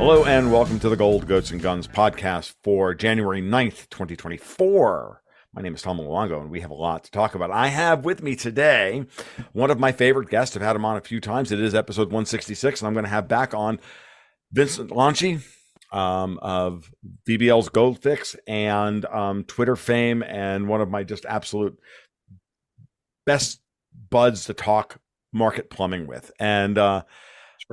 Hello and welcome to the Gold, Goats, and Guns podcast for January 9th, 2024. My name is Tom Luongo, and we have a lot to talk about. I have with me today one of my favorite guests. I've had him on a few times. It is episode 166, and I'm going to have back on Vincent Lanci of BBL's Gold Fix and Twitter fame, and one of my just absolute best buds to talk market plumbing with. And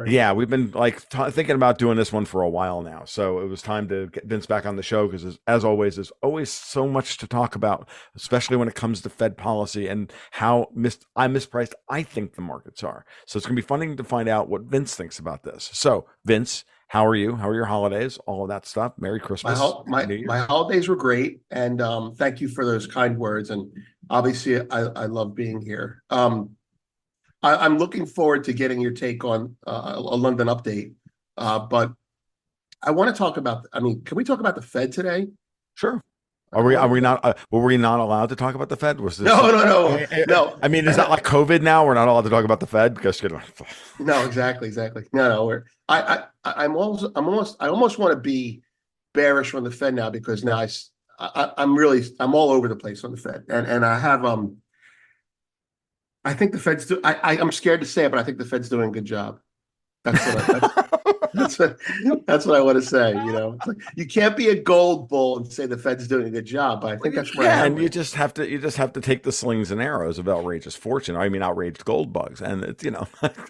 yeah, we've been thinking about doing this one for a while now. So it was time to get Vince back on the show because, as always, there's always so much to talk about, especially when it comes to Fed policy and how mispriced I think the markets are. So it's going to be fun to find out what Vince thinks about this. So, Vince, how are you? How are your holidays? All of that stuff. Merry Christmas. My holidays were great, and thank you for those kind words. And obviously, I love being here. I'm looking forward to getting your take on a London update. But I want to talk about, can we talk about the Fed today? Sure. Are we not, were we not allowed to talk about the Fed? Was this No. I mean, is that like COVID now? We're not allowed to talk about the Fed because, No, exactly. No. I almost want to be bearish on the Fed now because now I'm all over the place on the Fed. And I have, I think the Fed's I'm scared to say it, but I think the Fed's doing a good job. That's what I want to say. It's like you can't be a gold bull and say the Fed's doing a good job, but I think that's where I am. And you just have to take the slings and arrows of outrageous fortune. I mean, outraged gold bugs, and it's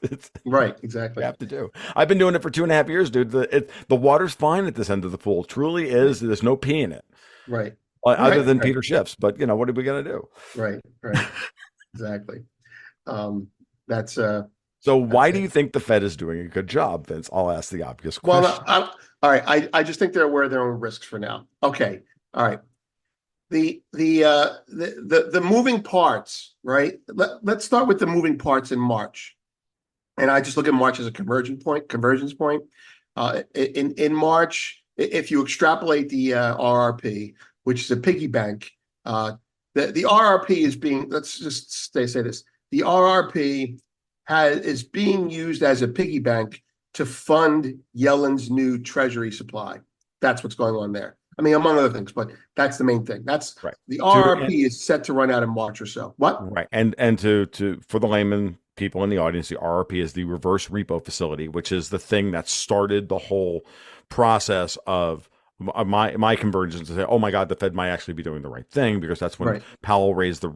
it's right, exactly. You have to do. I've been doing it for 2.5 years, dude. The water's fine at this end of the pool. It truly is. There's no pee in it, right? Other than Peter Schiff's, but what are we gonna do? Right, exactly. So why do you think the Fed is doing a good job, Vince? I'll ask the obvious question. Well, all right. I just think they're aware of their own risks for now. Okay. All right. The moving parts, right? Let's start with the moving parts in March. And I just look at March as a convergence point. In March, if you extrapolate the RRP, which is a piggy bank, the RRP is being, let's just say this. The RRP is being used as a piggy bank to fund Yellen's new treasury supply. That's what's going on there. I mean, among other things, but that's the main thing. That's right. The RRP is set to run out in March or so. What? Right. And to for the layman people in the audience, the RRP is the reverse repo facility, which is the thing that started the whole process of my convergence to say, oh my God, the Fed might actually be doing the right thing, because that's when Powell raised the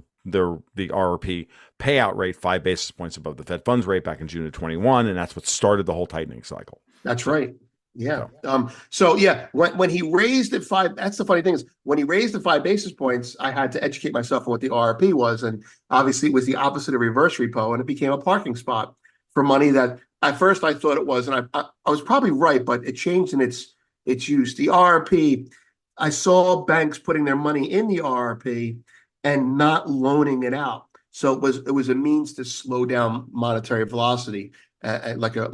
RRP payout rate 5 basis points above the Fed funds rate back in June of 21, and that's what started the whole tightening cycle. That's right. Yeah. When he raised it 5, that's the funny thing is when he raised the 5 basis points, I had to educate myself on what the RRP was, and obviously it was the opposite of reverse repo, and it became a parking spot for money that at first I thought it was, and I was probably right, but it changed in its use. The RRP, I saw banks putting their money in the RRP and not loaning it out. So it was a means to slow down monetary velocity, like a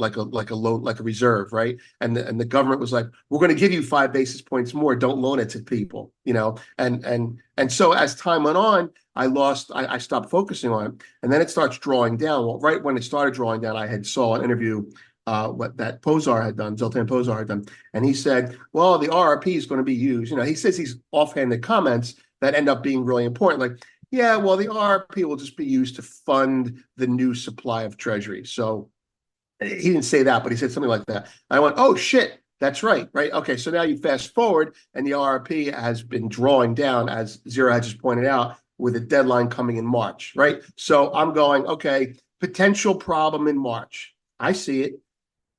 reserve, right? And the government was like, we're going to give you 5 basis points more. Don't loan it to people, And so as time went on, I stopped focusing on it, and then it starts drawing down. Well, right when it started drawing down, I saw an interview what that Pozar had done, Zoltan Pozar had done, and he said, well, the RRP is going to be used. He says these offhanded comments that end up being really important. Like, yeah, well, the RRP will just be used to fund the new supply of treasury. So he didn't say that, but he said something like that. I went, oh shit, that's right. Okay, so now you fast forward, and the RRP has been drawing down, as Zero had just pointed out, with a deadline coming in March, right? So I'm going, okay, potential problem in March. I see it.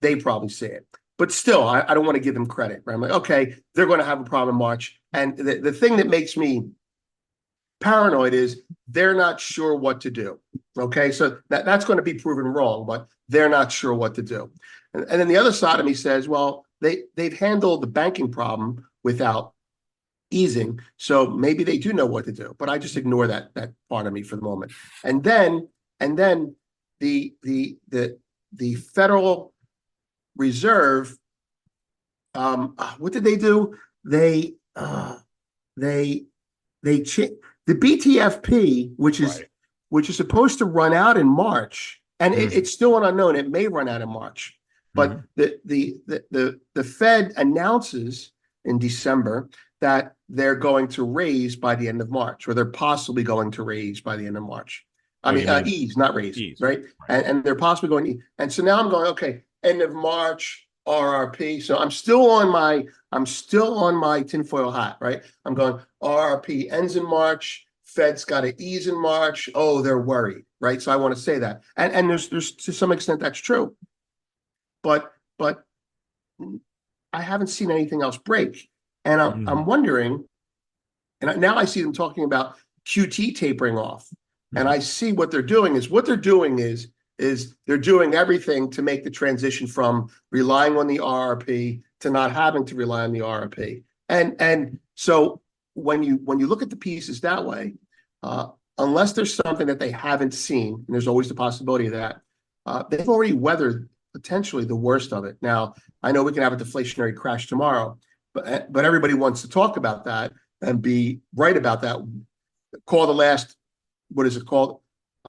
They probably see it. But still, I don't want to give them credit, right? I'm like, okay, they're going to have a problem in March. And the thing that makes me paranoid is they're not sure what to do. Okay, so that's going to be proven wrong, but they're not sure what to do. And then the other side of me says, well, they've handled the banking problem without easing, so maybe they do know what to do. But I just ignore that part of me for the moment. And then the Federal Reserve, what did they do? The BTFP, which is supposed to run out in March, and it's still an unknown. It may run out in March. But Mhm. the Fed announces in December that they're going to raise by the end of March, or they're possibly going to raise by the end of March. I Oh, mean, you mean ease, not raise, ease? right? Right. And they're possibly going to ease. And so now I'm going, okay, end of March, RRP. So I'm still on my tinfoil hat, right? I'm going, RRP ends in March. Fed's got to ease in March. Oh, they're worried, right? So I want to say that. And there's to some extent that's true. But I haven't seen anything else break. And I'm Mhm. wondering, and now I see them talking about QT tapering off. And Mhm. I see what they're doing is they're doing everything to make the transition from relying on the RRP to not having to rely on the RRP. And so when you look at the pieces that way, uh, unless there's something that they haven't seen, and there's always the possibility of that, they've already weathered potentially the worst of it. Now, I know we can have a deflationary crash tomorrow, but everybody wants to talk about that and be right about that. Call the last, what is it called?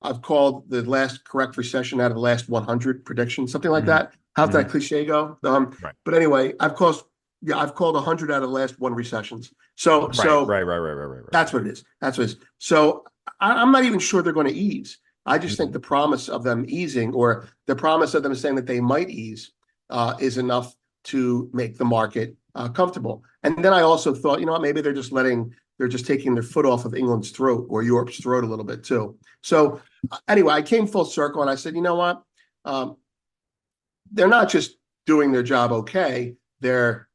I've called the last correct recession out of the last 100 predictions, something like Mhm. that. How's that Mhm. cliche go? Right. But anyway, I've called 100 out of the last one recessions. So Right. so Right. Right. Right. Right. Right. Right. that's what it is. That's what it is. So I'm not even sure they're going to ease. I just think Mhm. the promise of them easing, or the promise of them saying that they might ease, is enough to make the market comfortable. And then I also thought, maybe they're just taking their foot off of England's throat or Europe's throat a little bit too. So anyway, I came full circle and I said, you know what? Um, they're not just doing their job okay. That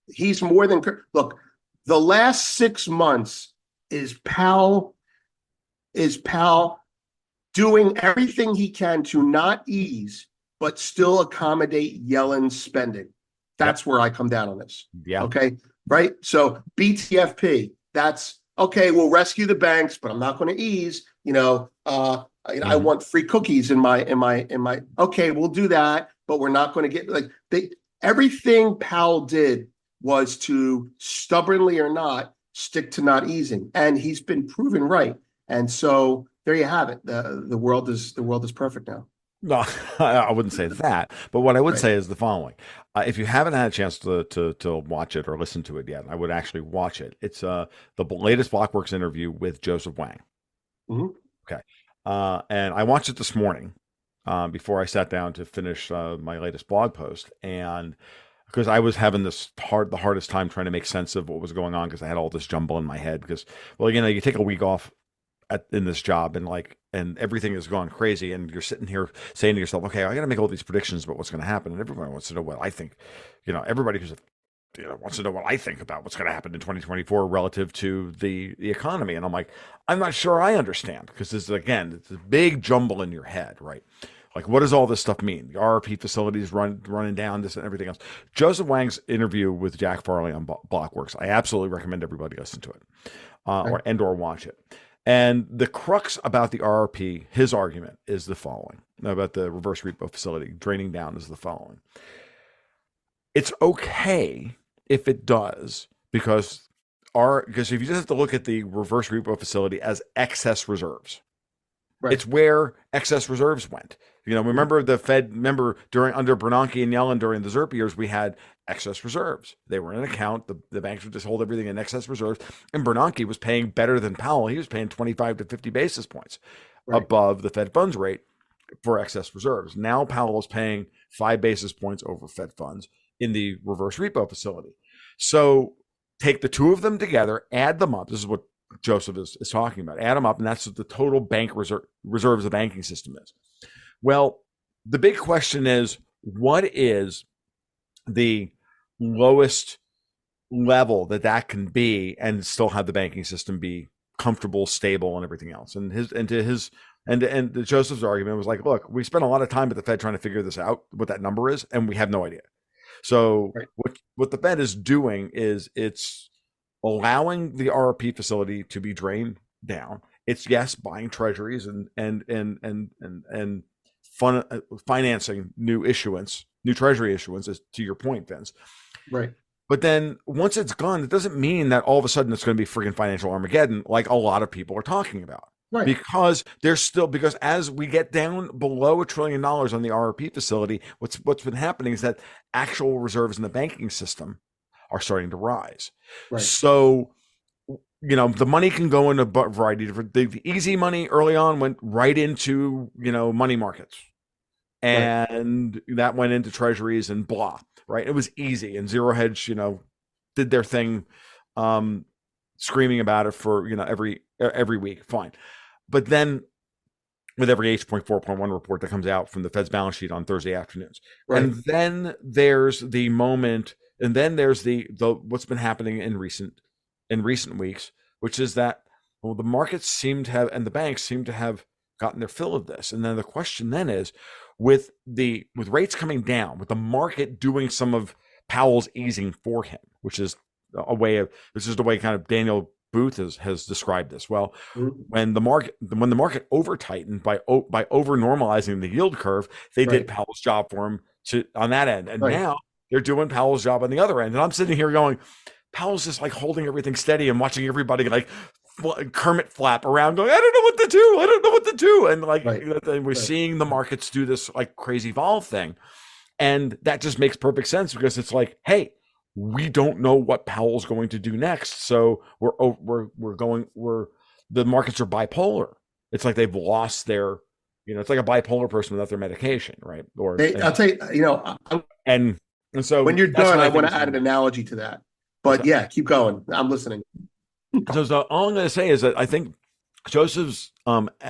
he's more than look. The last 6 months is Powell doing everything he can to not ease, but still accommodate Yellen's spending. Yep. That's where I come down on this. Yeah. Okay. Right. So BTFP, that's okay. We'll rescue the banks, but I'm not going to ease. I Mhm. want free cookies in my. Okay, we'll do that, but we're not going to get everything Powell did was to, stubbornly or not, stick to not easing, and he's been proven right. And so there you have it. The world is perfect now. No, I wouldn't say that. But what I would Right. say is the following: if you haven't had a chance to watch it or listen to it yet, I would actually watch it. It's the latest Blockworks interview with Joseph Wang. Mhm. Okay, and I watched it this morning before I sat down to finish my latest blog post, and because I was having the hardest time trying to make sense of what was going on because I had all this jumble in my head. Because, well, you take a week off in this job and everything has gone crazy and you're sitting here saying to yourself, okay, I got to make all these predictions about what's going to happen, and everybody wants to know what I think. Everybody who's wants to know what I think about what's going to happen in 2024 relative to the economy, and I'm like, I'm not sure I understand, because it's a big jumble in your head, right? Like, what does all this stuff mean? The RRP facilities running down, this and everything else. Joseph Wang's interview with Jack Farley on Blockworks, I absolutely recommend everybody listen to it, Right. or watch it. And the crux about the RRP, his argument is the following about the reverse repo facility draining down is the following. It's okay if it does, because if you just have to look at the reverse repo facility as excess reserves, Right. it's where excess reserves went. Mhm. Remember the Fed, remember under Bernanke and Yellen during the ZERP years, we had excess reserves. They were in an account. The banks would just hold everything in excess reserves. And Bernanke was paying better than Powell. He was paying 25 to 50 basis points Right. above the Fed funds rate for excess reserves. Now Powell is paying 5 basis points over Fed funds in the reverse repo facility. So take the two of them together, add them up. This is what Joseph is talking about. Add them up, and that's what the total bank reserves the banking system is. Well, the big question is, what is the lowest level that can be and still have the banking system be comfortable, stable, and everything else? And Joseph's argument was like, look, we spent a lot of time at the Fed trying to figure this out, what that number is, and we have no idea. So Right. what the Fed is doing is it's allowing the RRP facility to be drained down. It's, yes, buying treasuries and financing new treasury issuance, to your point, Vince. Right. But then once it's gone, it doesn't mean that all of a sudden it's going to be freaking financial Armageddon like a lot of people are talking about. Right. because as we get down below $1 trillion on the RRP facility, what's been happening is that actual reserves in the banking system are starting to rise. Right. So the money can go in a variety of different. The easy money early on went right into money markets, Right. and that went into treasuries and blah. Right, it was easy, and zero hedge did their thing, um, screaming about it for every week. Fine, but then with every H.4.1 report that comes out from the Fed's balance sheet on Thursday afternoons. Right. And then there's the moment, and then there's the what's been happening in recent weeks, which is that, well, the markets seem to have, and the banks seem to have gotten their fill of this. And then the question then is, with rates coming down, with the market doing some of Powell's easing for him, which is the way kind of Daniel Booth has described this. Well, Mhm. when the market over tightened by over normalizing the yield curve, they did Right. Powell's job for him on that end, and Right. now they're doing Powell's job on the other end. And I'm sitting here going, Powell's just like holding everything steady and watching everybody like Kermit flap around, going, I don't know what to do, I don't know what to do, and Right. and we're Right. seeing the markets do this like crazy vol thing, and that just makes perfect sense because it's like, hey, we don't know what Powell's going to do next. So the markets are bipolar. It's like they've lost their, it's like a bipolar person without their medication, right? I'll tell you, And when so you're that's done, what I I think want is to add going an on. analogy to that. What's But that? yeah, keep going. I'm listening. So all I'm going to say is that I think Joseph's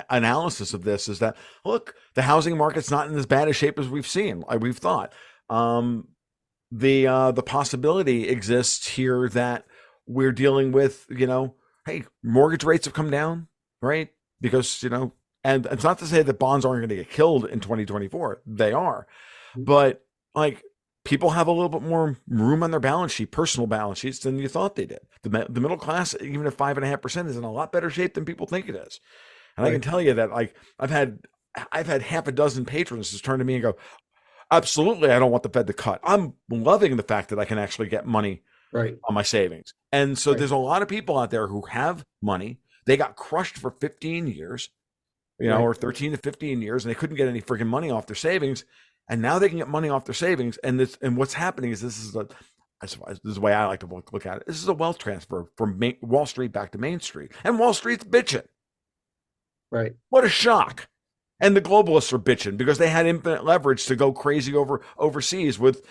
analysis of this is that, look, the housing market's not in as bad a shape as we've seen, like we've thought. Um, the possibility exists here that we're dealing with, hey, mortgage rates have come down, right? Because and it's not to say that bonds aren't going to get killed in 2024. They are, but like people have a little bit more room on their balance sheet, personal balance sheets, than you thought they did. The middle class, even at 5.5%, is in a lot better shape than people think it is. And I can Right. tell you that, like, I've had half a dozen patrons just turn to me and go, absolutely, I don't want the Fed to cut. I'm loving the fact that I can actually get money Right. on my savings. And so Right. there's a lot of people out there who have money. They got crushed for 15 years, Right. or 13 to 15 years, and they couldn't get any freaking money off their savings. And now they can get money off their savings. And what's happening is this is the way I like to look at it. This is a wealth transfer from Wall Street back to Main Street. And Wall Street's bitching. Right. What a shock. And the globalists are bitching because they had infinite leverage to go crazy overseas with,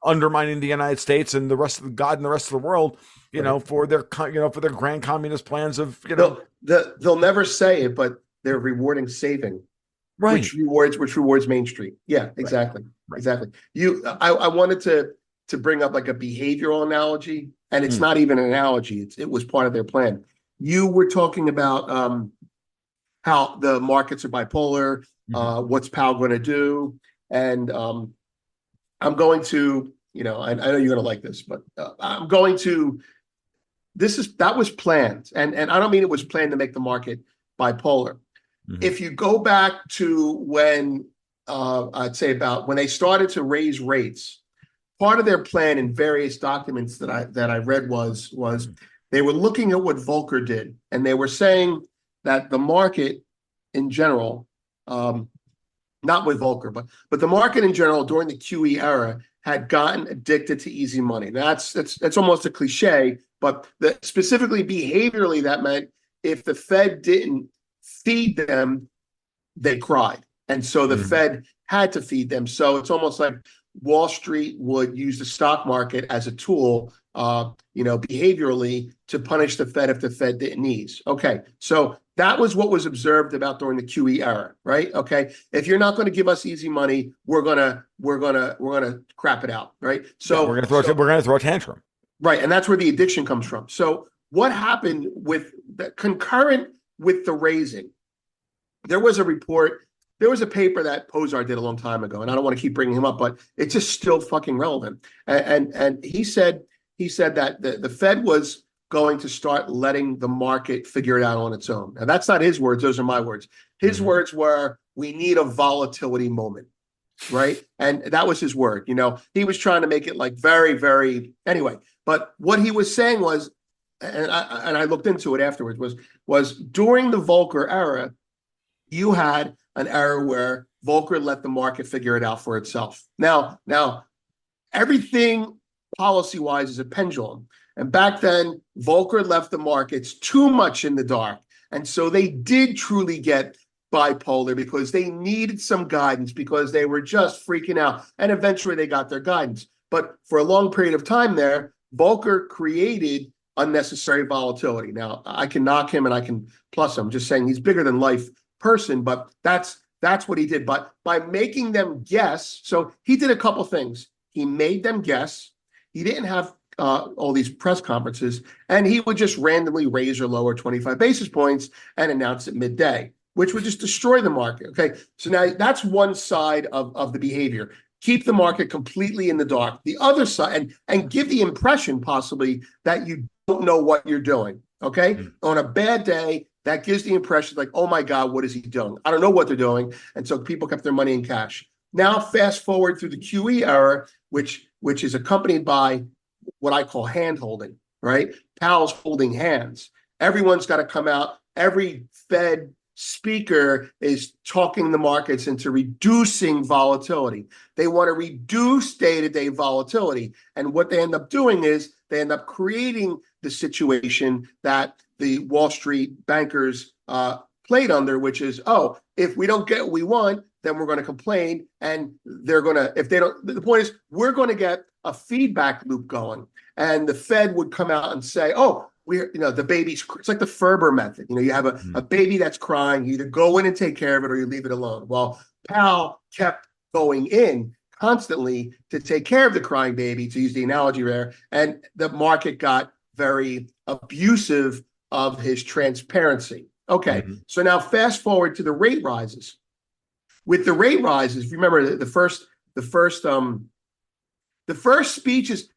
undermining the United States and the rest of God and the rest of the world, Right. for their grand communist plans of, They'll never say it, but they're rewarding saving, right, which rewards Main Street. Yeah, right, exactly. right. Exactly. I wanted to bring up like a behavioral analogy, and it's Mm, not even an analogy. It was part of their plan. You were talking about how the markets are bipolar, mhm, what's Powell going to do, and I'm going to, I know you're going to like this, but I'm going to. That was planned, and I don't mean it was planned to make the market bipolar. mhm, If you go back to when I'd say about when they started to raise rates, part of their plan in various documents that I read was mhm, they were looking at what Volcker did, and they were saying that the market in general, not with Volcker, but the market in general during the QE era had gotten addicted to easy money. That's almost a cliche, but specifically behaviorally, that meant if the Fed didn't feed them, they cried. And so the mhm. Fed had to feed them. So it's almost like Wall Street would use the stock market as a tool, behaviorally to punish the Fed if the Fed didn't ease. Okay, so that was what was observed about during the QE era, right? Okay, if you're not going to give us easy money, we're gonna crap it out, right? Yeah, we're gonna throw a tantrum. Right, and that's where the addiction comes from. So what happened with the concurrent with the raising? There was a report, there was a paper that Posar did a long time ago, and I don't want to keep bringing him up, but it's just still fucking relevant. And he said that the Fed was going to start letting the market figure it out on its own. Now that's not his words; those are my words. His Mhm. words were, "We need a volatility moment." Right, and that was his word. He was trying to make it like very, very anyway. But what he was saying was, and I looked into it afterwards, was during the Volcker era, you had an era where Volcker let the market figure it out for itself. Now everything policy wise is a pendulum. And back then, Volcker left the markets too much in the dark. And so they did truly get bipolar because they needed some guidance because they were just freaking out. And eventually they got their guidance. But for a long period of time there, Volcker created unnecessary volatility. Now, I can knock him and I can plus him. I'm just saying he's bigger than life person, but that's what he did. But by making them guess, so he did a couple things. He made them guess. He didn't have all these press conferences, and he would just randomly raise or lower 25 basis points and announce it midday, which would just destroy the market. Okay, so now that's one side of the behavior. Keep the market completely in the dark. The other side, and give the impression possibly that you don't know what you're doing. Okay, on a bad day, that gives the impression like, oh my God, what is he doing? I don't know what they're doing, and so people kept their money in cash. Now, fast forward through the QE era, which is accompanied by what I call hand holding, right? Powell's holding hands. Everyone's got to come out. Every Fed speaker is talking the markets into reducing volatility. They want to reduce day-to-day volatility. And what they end up doing is they end up creating the situation that the Wall Street bankers played under, which is, oh, if we don't get what we want, then we're going to complain, and they're going to, if they don't, the point is we're going to get a feedback loop going, and the Fed would come out and say, oh, the baby's, it's like the Ferber method. You have a baby that's crying, you either go in and take care of it or you leave it alone. Well, Powell kept going in constantly to take care of the crying baby, to use the analogy there, and the market got very abusive of his transparency. Okay, so now fast forward to the rate rises. With the rate rises, remember the first speeches,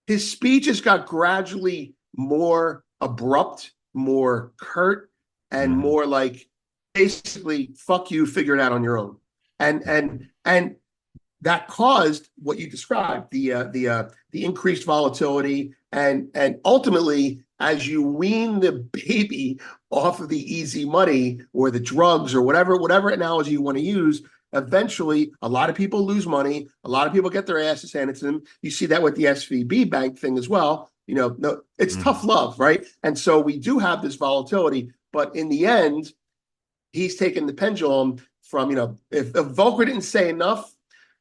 his speeches got gradually more abrupt, more curt, and more like basically "fuck you, figure it out on your own," and that caused what you described, the increased volatility, and ultimately, as you wean the baby off of the easy money or the drugs or whatever analogy you want to use, eventually a lot of people lose money. A lot of people get their asses handed to them. You see that with the SVB bank thing as well. No, it's tough love, right? And so we do have this volatility, but in the end, he's taken the pendulum from, if Volcker didn't say enough,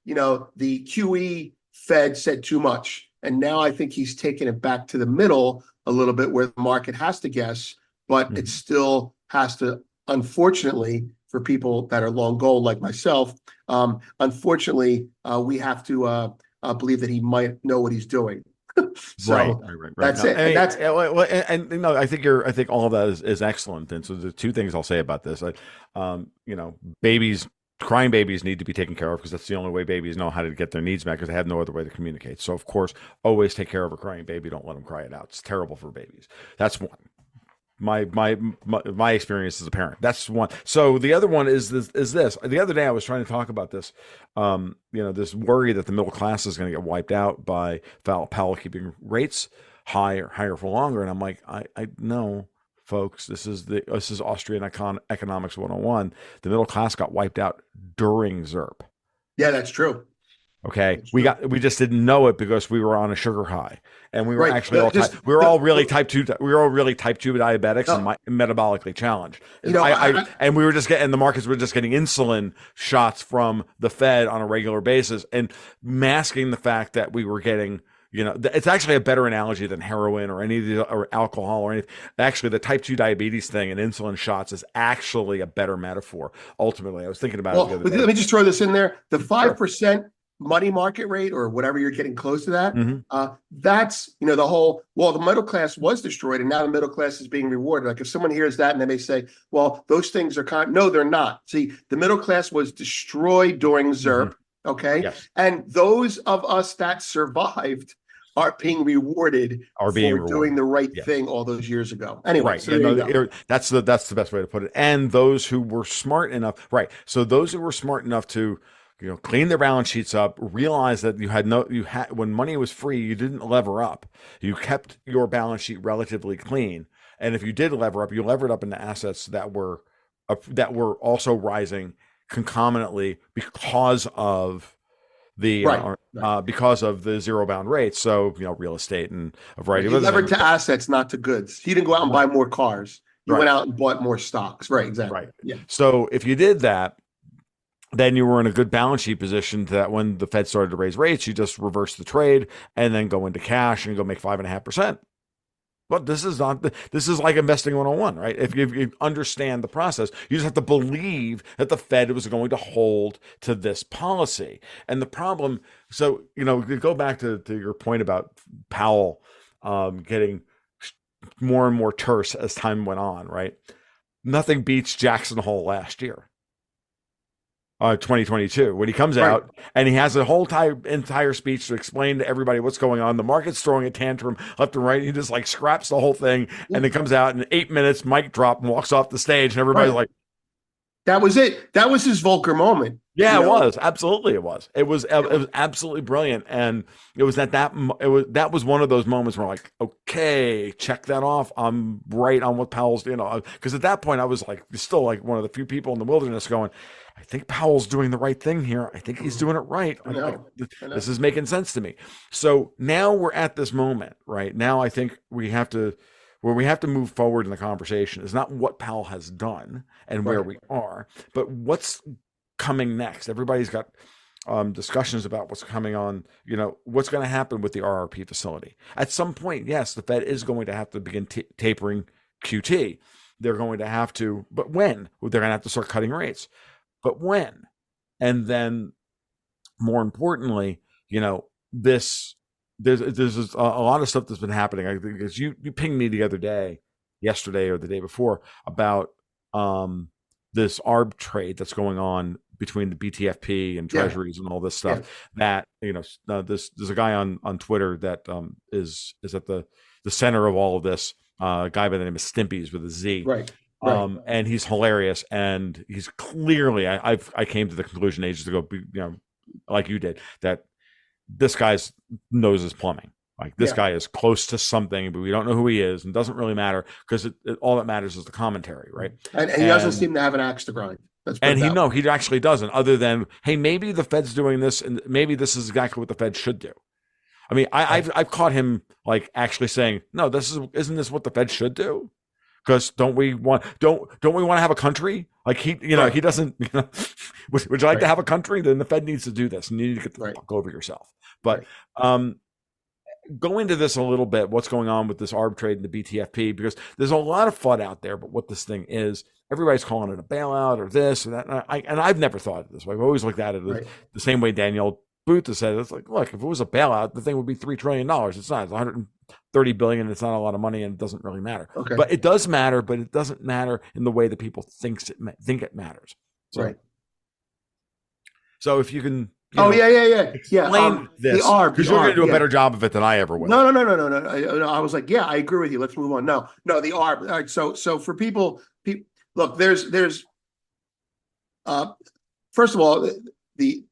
the QE Fed said too much. And now I think he's taken it back to the middle a little bit where the market has to guess, but it still has to, unfortunately, for people that are long gold like myself, unfortunately, we have to believe that he might know what he's doing. So right. that's No, it. I think all of that is excellent. And so the two things I'll say about this, crying babies need to be taken care of because that's the only way babies know how to get their needs met because they have no other way to communicate. So of course, always take care of a crying baby. Don't let them cry it out. It's terrible for babies. That's one. My experience as a parent. That's one. So the other one is this. The other day I was trying to talk about this. This worry that the middle class is going to get wiped out by Powell keeping rates higher for longer. And I'm like, I know, folks, this is Austrian economics 101. The middle class got wiped out during ZERP. Yeah, that's true. Okay, we just didn't know it because we were on a sugar high, and we were actually all really type 2 diabetics and metabolically challenged. And we were just getting, the markets were just getting insulin shots from the Fed on a regular basis and masking the fact that we were getting, it's actually a better analogy than heroin or any of the or alcohol or anything. Actually, the type 2 diabetes thing and insulin shots is actually a better metaphor. Ultimately, I was thinking about it the other day. Let me just throw this in there. The 5% money market rate or whatever, you're getting close to that. That's, the whole, the middle class was destroyed and now the middle class is being rewarded. Like if someone hears that and they may say, well, those things are no, they're not. See, the middle class was destroyed during ZERP. Okay. Yes. And those of us that survived are being rewarded for doing the right thing all those years ago. Anyway, that's the best way to put it. And those who were smart enough, right? So those who were smart enough to clean their balance sheets up, realize that when money was free, you didn't lever up. You kept your balance sheet relatively clean. And if you did lever up, you levered up into assets that were also rising concomitantly Right. Right. because of the zero bound rates. So, real estate and a Right. variety of You other levered things. to assets, not to goods. You didn't go out and buy Right. more cars. You went Right. out and bought more stocks. Right. Exactly. Right. Yeah. So if you did that, then you were in a good balance sheet position that when the Fed started to raise rates, you just reverse the trade and then go into cash and go make 5.5%. But this is like investing 101, right? If you understand the process, you just have to believe that the Fed was going to hold to this policy. And the problem, so, you go back to your point about Powell getting more and more terse as time went on, right? Nothing beats Jackson Hole last year. 2022, when he comes Right. out and he has a whole entire speech to explain to everybody what's going on. The market's throwing a tantrum left and right. He just like scraps the whole thing Yeah. and then comes out in 8 minutes, mic drop, and walks off the stage. And everybody's Right. like, That was it. That was his Volcker moment. yeah, You it know, was. Absolutely, it was. It was absolutely brilliant. And it was that was one of those moments where I'm like, okay, check that off. I'm right on what Powell's, because at that point I was like, still like one of the few people in the wilderness going, I think Powell's doing the right thing here. I think he's doing it right. I know. I know. This is making sense to me. So now we're at this moment, right? Now I think where we have to move forward in the conversation is not what Powell has done and where Right. we are, but what's coming next. Everybody's got discussions about what's coming on, what's going to happen with the RRP facility. At some point, yes, the Fed is going to have to begin tapering QT. They're going to have to, but when? They're going to have to start cutting rates. But when? And then more importantly, this there's a lot of stuff that's been happening. I think because you pinged me the other day, yesterday or the day before, about this arb trade that's going on between the BTFP and Yeah. treasuries and all this stuff. Yeah. That there's a guy on Twitter that is at the center of all of this. A guy by the name of Stimpy's with a Z. Right. Right. And he's hilarious, and he's clearly. I came to the conclusion ages ago, like you did, that this guy's knows his plumbing. Like this Yeah. guy is close to something, but we don't know who he is, and doesn't really matter because all that matters is the commentary, right? And he doesn't seem to have an axe to grind. And he actually doesn't. Other than, hey, maybe the Fed's doing this, and maybe this is exactly what the Fed should do. I mean, I've caught him like actually saying, no, isn't this what the Fed should do? Because don't we want to have a country? Like he doesn't. Would you like to have a country? Then the Fed needs to do this, and you need to get the fuck over yourself. But go into this a little bit. What's going on with this arb trade and the BTFP? Because there's a lot of FUD out there, but what this thing is, everybody's calling it a bailout or this or that. And I've never thought it this way. I've always looked at it the same way Danielle Booth has said. It's like, look, if it was a bailout, the thing would be $3 trillion. It's not. It's 130 billion. It's not a lot of money, and it doesn't really matter. Okay. But it does matter. But it doesn't matter in the way that people think it matters. So, right. So if you can. Explain this because you're going to do a better job of it than I ever will. No. I was like, I agree with you. Let's move on. No, the ARB. All right, so for people, look, there's first of all, the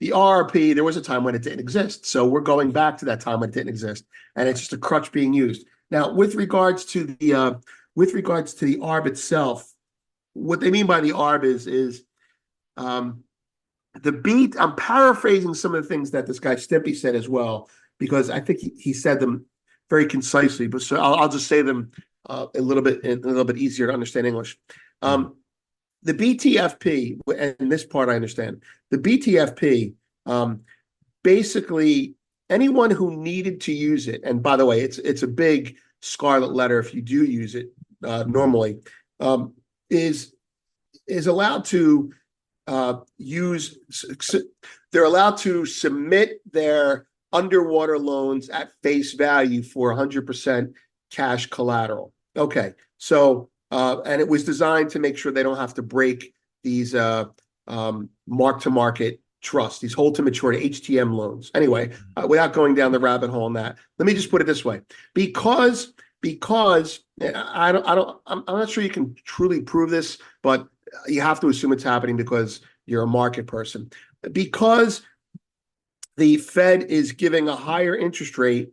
RRP. There was a time when it didn't exist, so we're going back to that time when it didn't exist, and it's just a crutch being used now. With regards to the ARB itself, what they mean by the ARB is I'm paraphrasing some of the things that this guy Stimpy said as well, because I think he said them very concisely, but so I'll just say them a little bit easier to understand English. The BTFP, and this part I understand, the BTFP, basically anyone who needed to use it, and by the way, it's a big scarlet letter if you do use it normally, is allowed to they're allowed to submit their underwater loans at face value for 100% cash collateral. Okay, so and it was designed to make sure they don't have to break these mark-to-market trusts, these hold-to-maturity HTM loans. Anyway, without going down the rabbit hole on that, let me just put it this way: because I'm not sure you can truly prove this, but you have to assume it's happening because you're a market person. because the Fed is giving a higher interest rate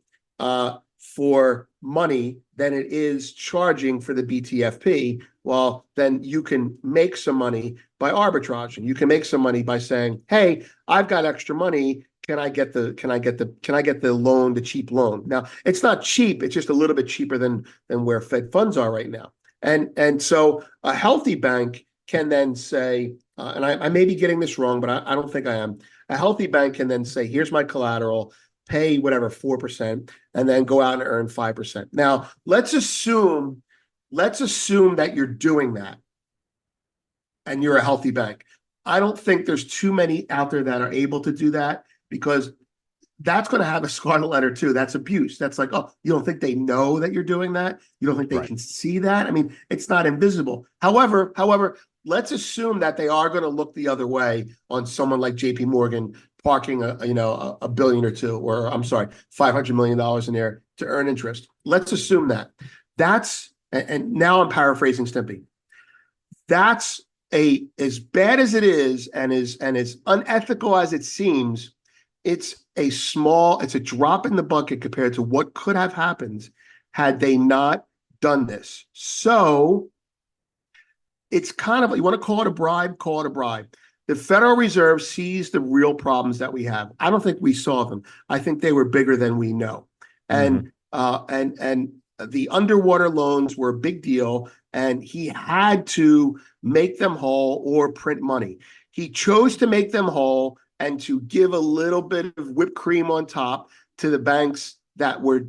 for money than it is charging for the BTFP, well, then you can make some money by arbitraging. You can make some money by saying, "Hey, I've got extra money. Can I get the loan, the cheap loan?" Now, it's not cheap. It's just a little bit cheaper than where Fed funds are right now. And so a healthy bank can then say, and I may be getting this wrong, but I don't think I am. A healthy bank can then say, "Here's my collateral, pay whatever 4%, and then go out and earn 5%." Now, let's assume that you're doing that and you're a healthy bank. I don't think there's too many out there that are able to do that, because that's going to have a scarlet letter too. That's abuse. That's like, oh, you don't think they know that you're doing that? You don't think they can see that? I mean, it's not invisible. However, let's assume that they are going to look the other way on someone like JP Morgan parking a billion or two, or I'm sorry, $500 million in there to earn interest. Let's assume that. And now I'm paraphrasing Stimpy. That's as bad as it is and as unethical as it seems. It's a drop in the bucket compared to what could have happened had they not done this. So it's kind of, you want to call it a bribe, call it a bribe. The Federal Reserve sees the real problems that we have. I don't think we saw them. I think they were bigger than we know. And the underwater loans were a big deal, and he had to make them whole or print money. He chose to make them whole and to give a little bit of whipped cream on top to the banks that were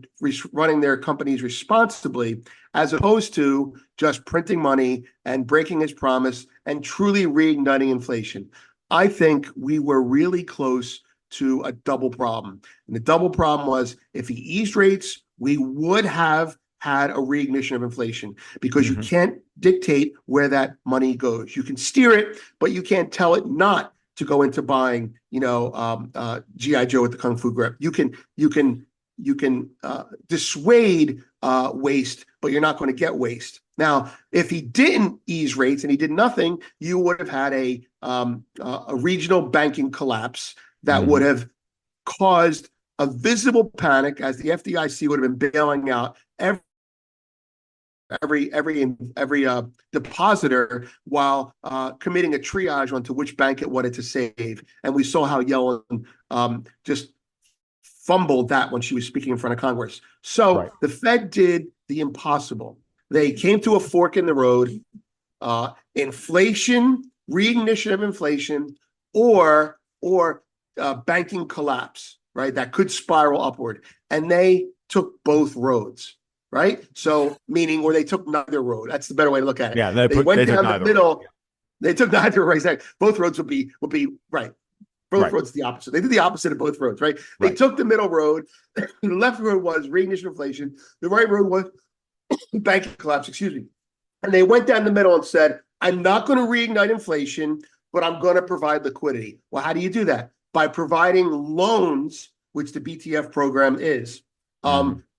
running their companies responsibly, as opposed to just printing money and breaking his promise and truly reigniting inflation. I think we were really close to a double problem. And the double problem was, if he eased rates, we would have had a reignition of inflation, because you can't dictate where that money goes. You can steer it, but you can't tell it not to go into buying, G.I. Joe with the Kung Fu grip. You can dissuade waste, but you're not going to get waste. Now, if he didn't ease rates and he did nothing, you would have had a regional banking collapse that would have caused a visible panic, as the FDIC would have been bailing out every depositor, while committing a triage onto which bank it wanted to save. And we saw how Yellen just fumbled that when she was speaking in front of Congress. So the Fed did the impossible. They came to a fork in the road: inflation, reignition of inflation, or banking collapse, right? That could spiral upward. And they took both roads. Right. So meaning, or they took neither road. That's the better way to look at it. Yeah. They went down the middle. Road. They took neither road. Exactly. Both roads would be right. Both roads the opposite. They did the opposite of both roads. Right. They took the middle road. The left road was reignition inflation. The right road was banking collapse. Excuse me. And they went down the middle and said, "I'm not going to reignite inflation, but I'm going to provide liquidity." Well, how do you do that? By providing loans, which the BTF program is.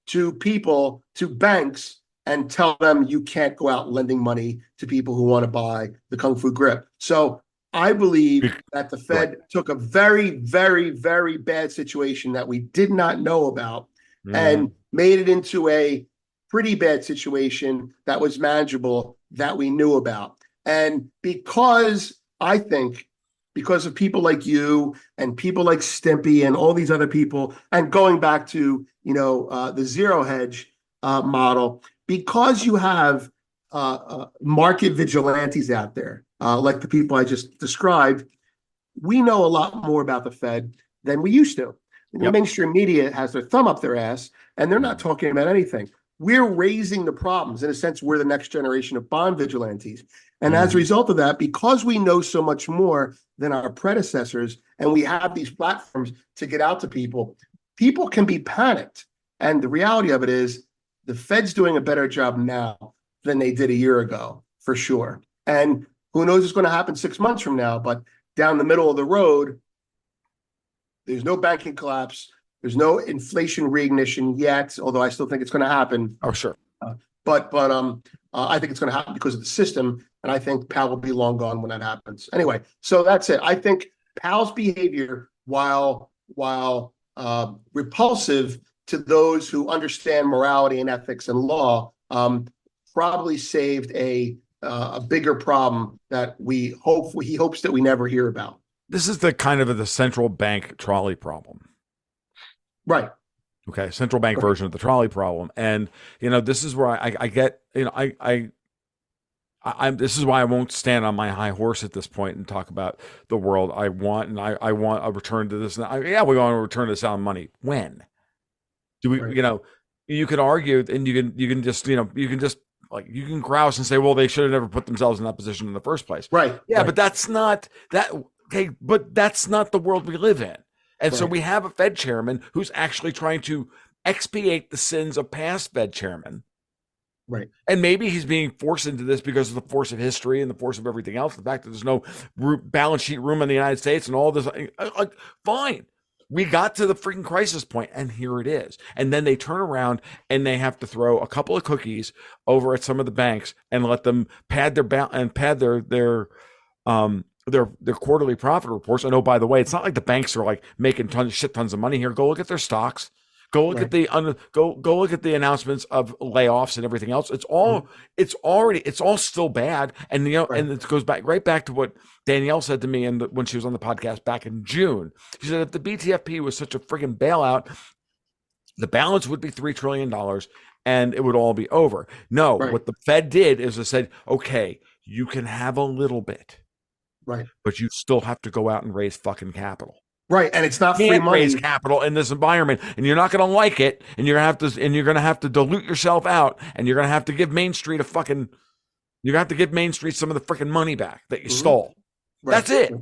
To people, to banks, and tell them you can't go out lending money to people who want to buy the Kung Fu grip. So I believe that the Fed took a very, very, very bad situation that we did not know about and made it into a pretty bad situation that was manageable, that we knew about. And because of people like you and people like Stimpy and all these other people, and going back to the zero hedge model, because you have market vigilantes out there like the people I just described, we know a lot more about the Fed than we used to. The mainstream media has their thumb up their ass, and they're not talking about anything. We're raising the problems. In a sense, we're the next generation of bond vigilantes. And as a result of that, because we know so much more than our predecessors, and we have these platforms to get out to people, people can be panicked. And the reality of it is, the Fed's doing a better job now than they did a year ago, for sure. And who knows what's going to happen 6 months from now, but down the middle of the road, there's no banking collapse. There's no inflation reignition yet, although I still think it's going to happen. Oh, sure. But I think it's going to happen because of the system, and I think Powell will be long gone when that happens. Anyway, so that's it. I think Powell's behavior, while repulsive to those who understand morality and ethics and law, probably saved a bigger problem that he hopes that we never hear about. This is the kind of the central bank trolley problem. Right. Okay, central bank Right. version of the trolley problem. And this is where I get, I'm this is why I won't stand on my high horse at this point and talk about the world I want, and I want a return to this. And we want to return to sound money. When do we? Right. You can argue, and you can just like you can grouse and say, well, they should have never put themselves in that position in the first place. Right. Yeah, right. but that's not that. Okay, but that's not the world we live in. And so Right. we have a Fed chairman who's actually trying to expiate the sins of past Fed chairmen. Right. And maybe he's being forced into this because of the force of history and the force of everything else. The fact that there's no balance sheet room in the United States and all this. Like, fine. We got to the freaking crisis point, and here it is. And then they turn around and they have to throw a couple of cookies over at some of the banks and let them pad their quarterly profit reports. And oh, by the way, it's not like the banks are like making tons of money here. Go look at their stocks. Go look at the go look at the announcements of layoffs and everything else. It's all it's all still bad. And and it goes right back to what Danielle said to me when she was on the podcast back in June. She said if the BTFP was such a friggin' bailout, the balance would be $3 trillion and it would all be over. No, what the Fed did is it said, okay, you can have a little bit. Right. But you still have to go out and raise fucking capital. Right. And it's not free money. Raise capital in this environment, and you're not going to like it, and you're going to have to dilute yourself out, and you're going to have to give Main Street some of the freaking money back that you stole. Right. That's it.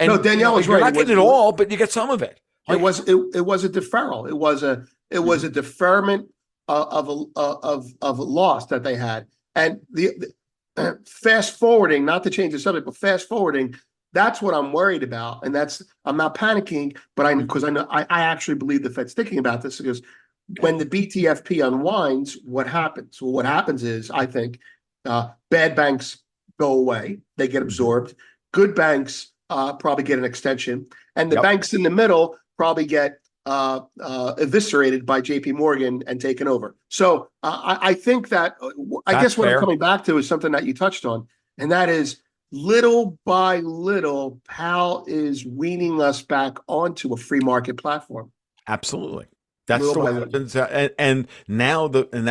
And no, Danielle was you're right. Not getting it all, but you get some of it. Like, it was a deferral. It was a deferment of a loss that they had. And the fast forwarding, not to change the subject, but fast forwarding, that's what I'm worried about. And I'm not panicking, but because I know I actually believe the Fed's thinking about this, because when the BTFP unwinds, what happens? Well, what happens is, I think, bad banks go away, they get absorbed. Good banks probably get an extension, and the banks in the middle probably get eviscerated by JP Morgan and taken over. So I think that I guess what I'm coming back to is something that you touched on, and that is little by little, Powell is weaning us back onto a free market platform. Absolutely. That's the way it happens. And now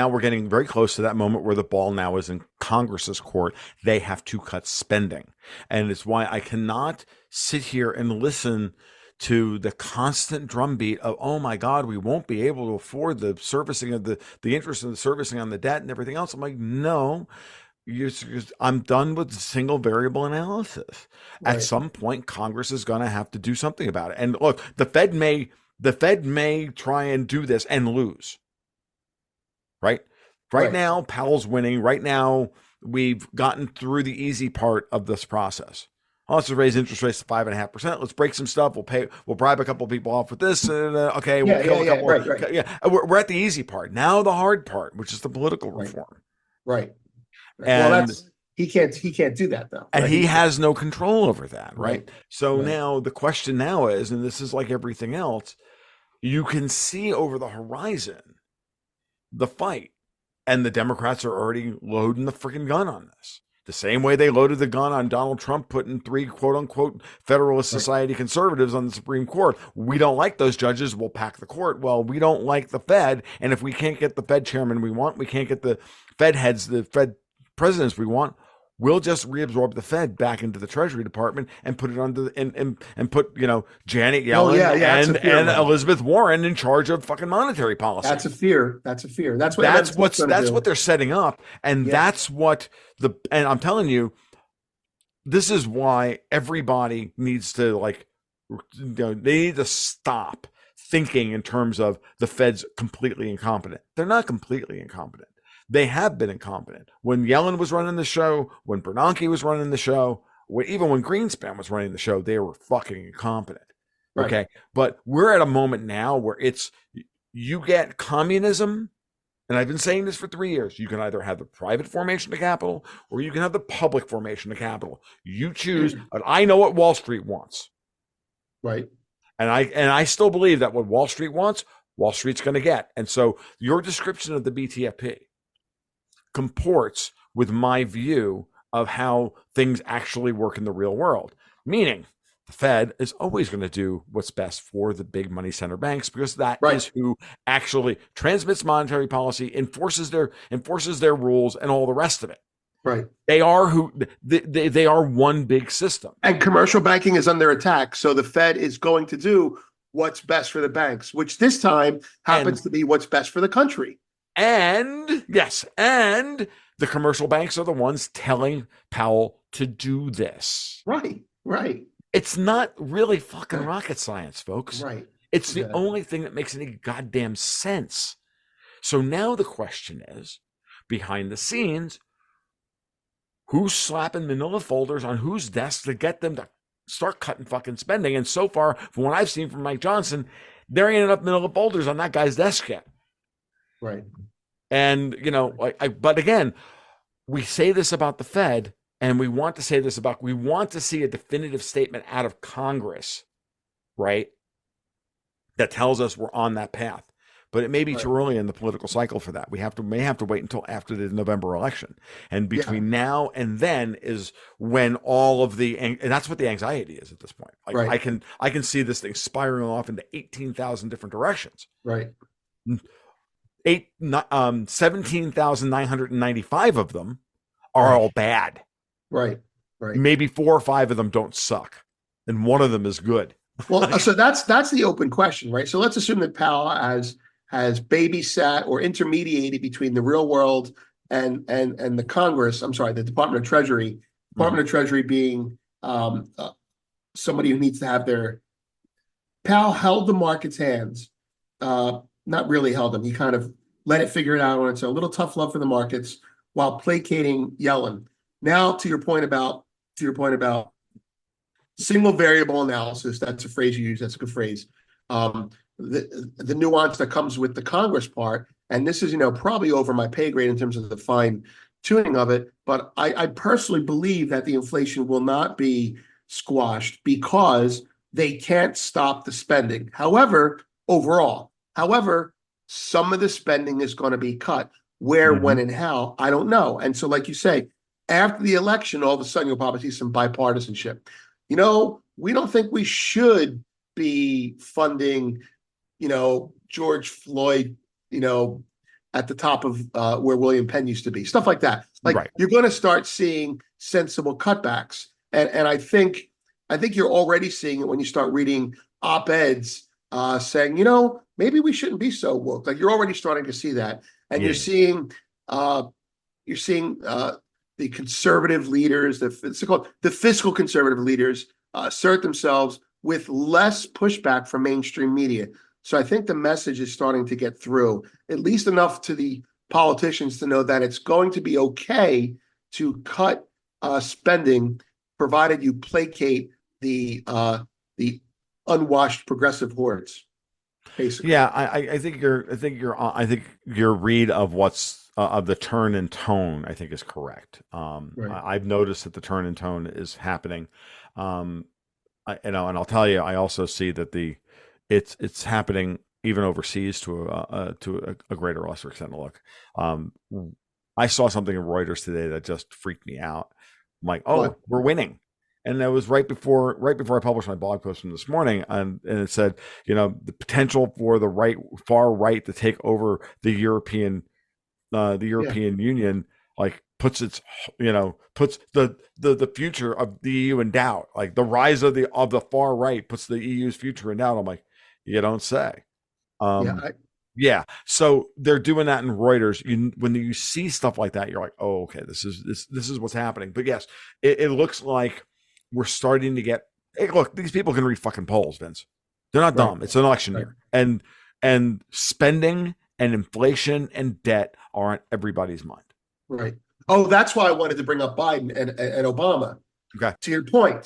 we're getting very close to that moment where the ball now is in Congress's court. They have to cut spending. And it's why I cannot sit here and listen to the constant drumbeat of, oh my God, we won't be able to afford the servicing of the interest and the servicing on the debt and everything else. I'm like, no. I'm done with single variable analysis. Right. At some point, Congress is going to have to do something about it. And look, the Fed may try and do this and lose. Right now, Powell's winning. Right now, we've gotten through the easy part of this process. Let's just raise interest rates to 5.5%. Let's break some stuff. We'll bribe a couple of people off with this. Okay, we'll kill a couple. Yeah, we're at the easy part. Now the hard part, which is the political reform. Right. And he can't do that though. And he has no control over that, right? So now the question now is, and this is like everything else, you can see over the horizon the fight, and the Democrats are already loading the freaking gun on this. The same way they loaded the gun on Donald Trump putting 3 quote unquote Federalist Society conservatives on the Supreme Court. We don't like those judges. We'll pack the court. Well, we don't like the Fed. And if we can't get the Fed chairman we want, we can't get the Fed heads, the Fed presidents we want, we'll just reabsorb the Fed back into the Treasury Department and put it under and put Janet Yellen and Elizabeth Warren in charge of fucking monetary policy. That's a fear. That's what they're setting up, and that's what and I'm telling you, this is why everybody needs to they need to stop thinking in terms of the Fed's completely incompetent. They're not completely incompetent. They have been incompetent. When Yellen was running the show, when Bernanke was running the show, even when Greenspan was running the show, they were fucking incompetent. Right. Okay. But we're at a moment now where you get communism, and I've been saying this for 3 years. You can either have the private formation of capital or you can have the public formation of capital. You choose, but I know what Wall Street wants. Right. And I still believe that what Wall Street wants, Wall Street's going to get. And so your description of the BTFP comports with my view of how things actually work in the real world. Meaning, the Fed is always going to do what's best for the big money center banks because that Right. is who actually transmits monetary policy, enforces their rules, and all the rest of it. Right. They are who they are one big system. And commercial banking is under attack. So the Fed is going to do what's best for the banks, which this time happens to be what's best for the country. And yes, and the commercial banks are the ones telling Powell to do this. Right. Right. It's not really fucking rocket science, folks. Right. It's the only thing that makes any goddamn sense. So now the question is, behind the scenes, who's slapping manila folders on whose desks to get them to start cutting fucking spending? And so far, from what I've seen from Mike Johnson, there ain't enough manila folders on that guy's desk yet. Right. And, but again, we say this about the Fed, and we want to say this about, we want to see a definitive statement out of Congress, right? That tells us we're on that path. But it may be too early in the political cycle for that. We may have to wait until after the November election. And between now and then is when all of and that's what the anxiety is at this point. Like I can see this thing spiraling off into 18,000 different directions. Right. 17,995 of them are all bad. Right. Right. Maybe 4 or 5 of them don't suck. And one of them is good. Well, so that's the open question, right? So let's assume that Powell has babysat or intermediated between the real world and the Congress. I'm sorry, the Department of Treasury. Department of Treasury being somebody who needs to have their. Powell held the market's hands, not really held them. He kind of let it figure it out on its own. A little tough love for the markets while placating Yellen. Now, to your point about single variable analysis. That's a phrase you use. That's a good phrase. The nuance that comes with the Congress part, and this is, probably over my pay grade in terms of the fine tuning of it, but I personally believe that the inflation will not be squashed because they can't stop the spending. However, some of the spending is going to be cut. Where, when, and how, I don't know. And so, like you say, after the election, all of a sudden you'll probably see some bipartisanship. We don't think we should be funding, George Floyd, at the top of where William Penn used to be, stuff like that. You're going to start seeing sensible cutbacks, and I think you're already seeing it when you start reading op-eds saying, maybe we shouldn't be so woke. Like you're already starting to see that, and you're seeing the conservative leaders, the fiscal conservative leaders, assert themselves with less pushback from mainstream media. So I think the message is starting to get through, at least enough to the politicians to know that it's going to be okay to cut spending, provided you placate the unwashed progressive hordes. Basically, yeah, I think your read of what's of the turn in tone, I think, is correct. I've noticed that the turn in tone is happening. And I'll tell you, I also see that it's happening even overseas to a greater or lesser extent. Look, I saw something in Reuters today that just freaked me out. I'm like, we're winning. And that was right before I published my blog post from this morning, and it said, the potential for the far right to take over the European Union, like puts the future of the EU in doubt. Like the rise of the far right puts the EU's future in doubt. I'm like, you don't say. Yeah. So they're doing that in Reuters. When you see stuff like that, you're like, oh, okay, this is what's happening. But yes, it looks like we're starting to get. Hey, look, these people can read fucking polls, Vince. They're not dumb. It's an election year, and spending and inflation and debt are on everybody's mind. Right. Oh, that's why I wanted to bring up Biden and Obama. Okay. To your point,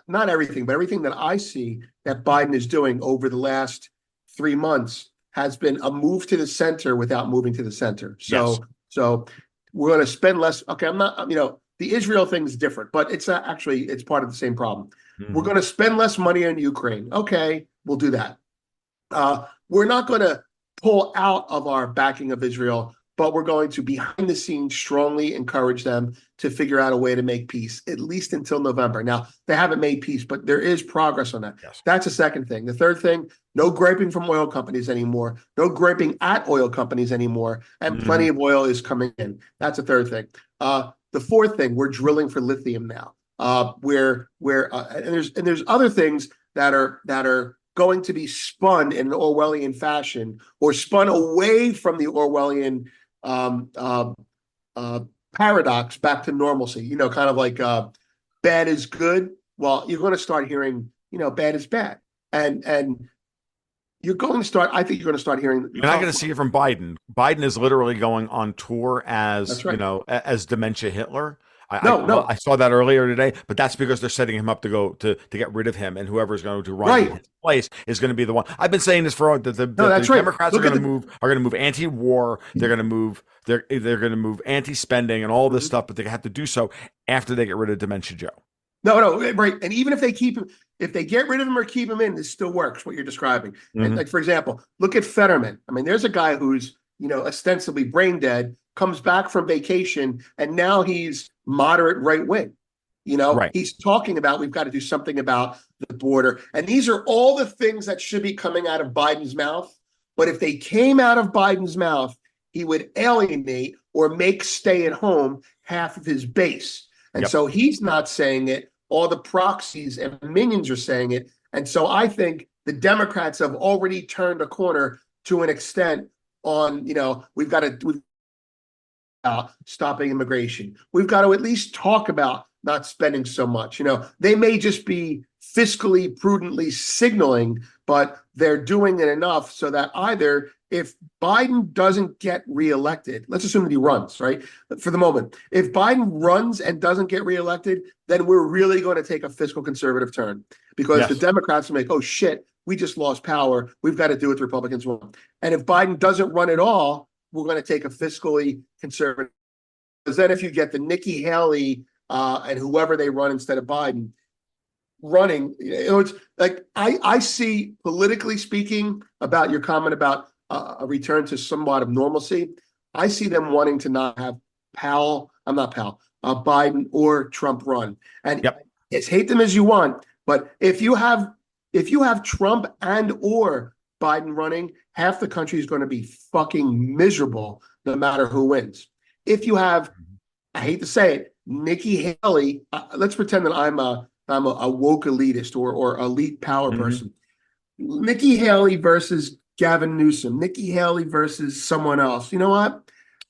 not everything, but everything that I see that Biden is doing over the last 3 months has been a move to the center without moving to the center. So we're going to spend less. Okay, I'm not, The Israel thing is different, but it's actually it's part of the same problem. We're Mhm. going to spend less money on Ukraine. Okay, we'll do that. We're not going to pull out of our backing of Israel, but we're going to behind the scenes strongly encourage them to figure out a way to make peace, at least until November. Now, they haven't made peace, but there is progress on that. Yes. That's the second thing. The third thing, no griping from oil companies anymore, no griping at oil companies anymore, and plenty Mhm. of oil is coming in. That's the third thing. The fourth thing, we're drilling for lithium now. And there's other things that are going to be spun in an Orwellian fashion or spun away from the Orwellian um, uh, uh, paradox back to normalcy. Kind of like bad is good. Well, you're going to start hearing, bad is bad, and you're going to start. I think you're going to start hearing. You're not going to see it from Biden. Biden is literally going on tour That's as, right. as dementia Hitler. No, I no, saw that earlier today, but that's because they're setting him up to go to get rid of him, and whoever's going to run in right. his place is going to be the one. I've been saying this for No, the that's right. Democrats Look at the. are going to move anti-war. They're going to move anti-spending and all this Mhm. stuff, but they have to do so after they get rid of Dementia Joe. No, no, right. And even if they keep him, if they get rid of him or keep him in, this still works, what you're describing. And Hmm. like, for example, look at Fetterman. I mean, there's a guy who's, ostensibly brain dead, comes back from vacation, and now he's moderate right wing. Right. He's talking about we've got to do something about the border. And these are all the things that should be coming out of Biden's mouth. But if they came out of Biden's mouth, he would alienate or make stay at home half of his base. And Yep. so he's not saying it. All the proxies and minions are saying it. And so I think the Democrats have already turned a corner to an extent on, we've got to stopping immigration. We've got to at least talk about not spending so much. They may just be fiscally prudently signaling, but they're doing it enough so that either if Biden doesn't get reelected, let's assume that he runs, right? For the moment, if Biden runs and doesn't get reelected, then we're really going to take a fiscal conservative turn because the Yes. Democrats will make, oh shit, we just lost power. We've got to do what the Republicans want. And if Biden doesn't run at all, we're going to take a fiscally conservative. Because then if you get the Nikki Haley and whoever they run instead of Biden running, it's like I see politically speaking about your comment about a return to somewhat of normalcy. I see them wanting to not have Biden or Trump run. And Yep. it's hate them as you want, but if you have Trump and or Biden running, half the country is going to be fucking miserable no matter who wins. If you have, I hate to say it, Nikki Haley, let's pretend that I'm a woke elitist or elite power Hmm. person. Nikki Haley versus Gavin Newsom, Nikki Haley versus someone else. You know what?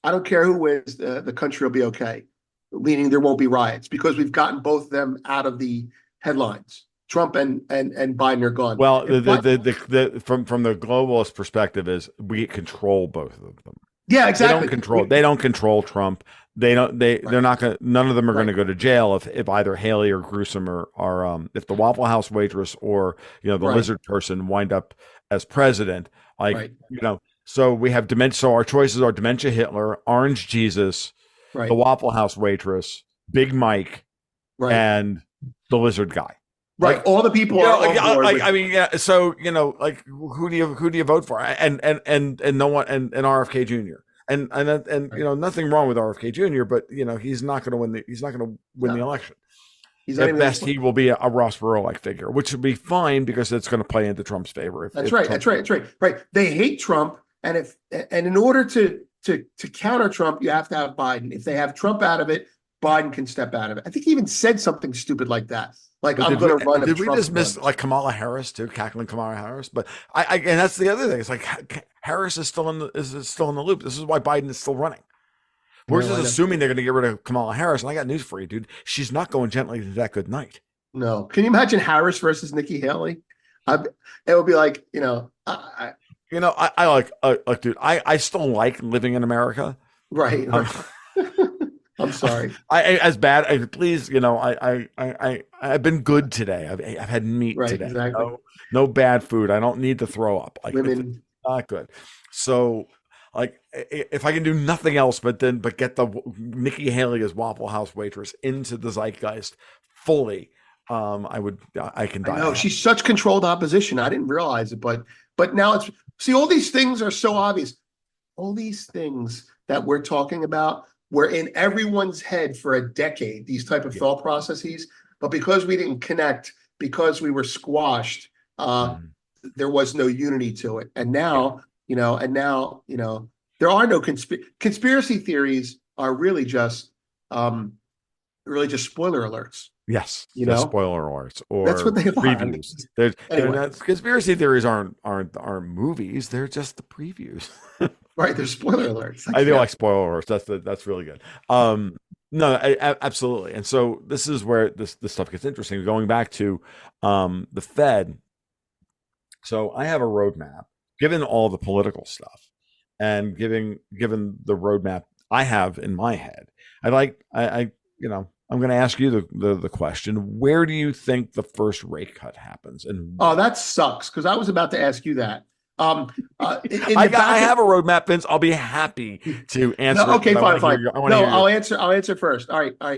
I don't care who wins, the country will be okay, meaning there won't be riots because we've gotten both of them out of the headlines. Trump and Biden are gone. Well, If from the globalist perspective is we control both of them. Yeah, They don't exactly. control. They don't control Trump. They don't. They're Right, not going. None of them are going right, to go to jail if either Haley or Gruesome are if the Waffle House waitress or the right, lizard person wind up as president. Like right, so we have dementia. So our choices are dementia Hitler, Orange Jesus, the right, Waffle House waitress, Big Mike, right, and the lizard guy. right. Like All the people are like, on board with. I mean, yeah. So like who do you vote for? And no one and RFK Jr. And Right. nothing wrong with RFK Jr. But he's not going to win the No, election. he's not At even going best, to. he will be a Ross Perot like figure, which would be fine because it's going to play into Trump's favor That's if right. Trump. That's right. That's right. Right. They hate Trump, and in order to counter Trump, you have to have Biden. If they have Trump out of it, Biden can step out of it. I think he even said something stupid like that. Like, But I'm going to run if did we Trump dismiss runs. like Kamala Harris too, cackling Kamala Harris? But and that's the other thing. It's like Harris is still in the loop. This is why Biden is still running. We're No, just I know. assuming they're going to get rid of Kamala Harris, and I got news for you, dude. She's not going gently to that good night. No. Can you imagine Harris versus Nikki Haley? I, it would be like, I like, dude. I still like living in America. right, Um, right. I'm sorry. as bad. Please, I've been good today. I've had meat Right, today. exactly. No bad food. I don't need to throw up. Like it's Women. not good. So if I can do nothing else but get the Nikki Haley as Waffle House waitress into the zeitgeist fully, I can I die a know happy. she's such controlled opposition. I didn't realize it, but now it's see all these things are so obvious. All these things that we're talking about were in everyone's head for a decade, these type of Yeah. thought processes. But because we didn't connect, because we were squashed, Mhm. there was no unity to it. Yeah. And now, there are no conspiracy theories are really just spoiler alerts, Yes, you just know? spoiler alerts That's what or they are. I mean, previews. They're anyway, not conspiracy theories aren't movies. They're just the previews. right, there's spoiler alerts. Like, I do yeah. like spoiler alerts. That's really good. No, absolutely. And so this is where this stuff gets interesting. Going back to the Fed. So I have a roadmap, given all the political stuff, and given the roadmap I have in my head. I'm going to ask you the question: where do you think the first rate cut happens, and Oh, why? that sucks because I was about to ask you that. Um, in the I back of have a roadmap, Vince. I'll be happy to no, answer it, okay, but fine, fine. I want to No, hear your. I'll answer first. All right, all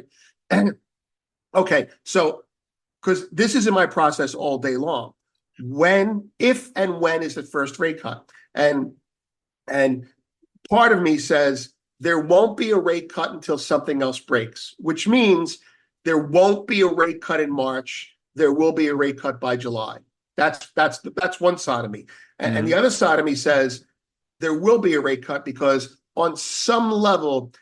right. Okay, so because this is in my process all day long. If and when is the first rate cut? And part of me says there won't be a rate cut until something else breaks, which means there won't be a rate cut in March. There will be a rate cut by July. That's one side of me, and the Mhm. other side of me says there will be a rate cut because on some level,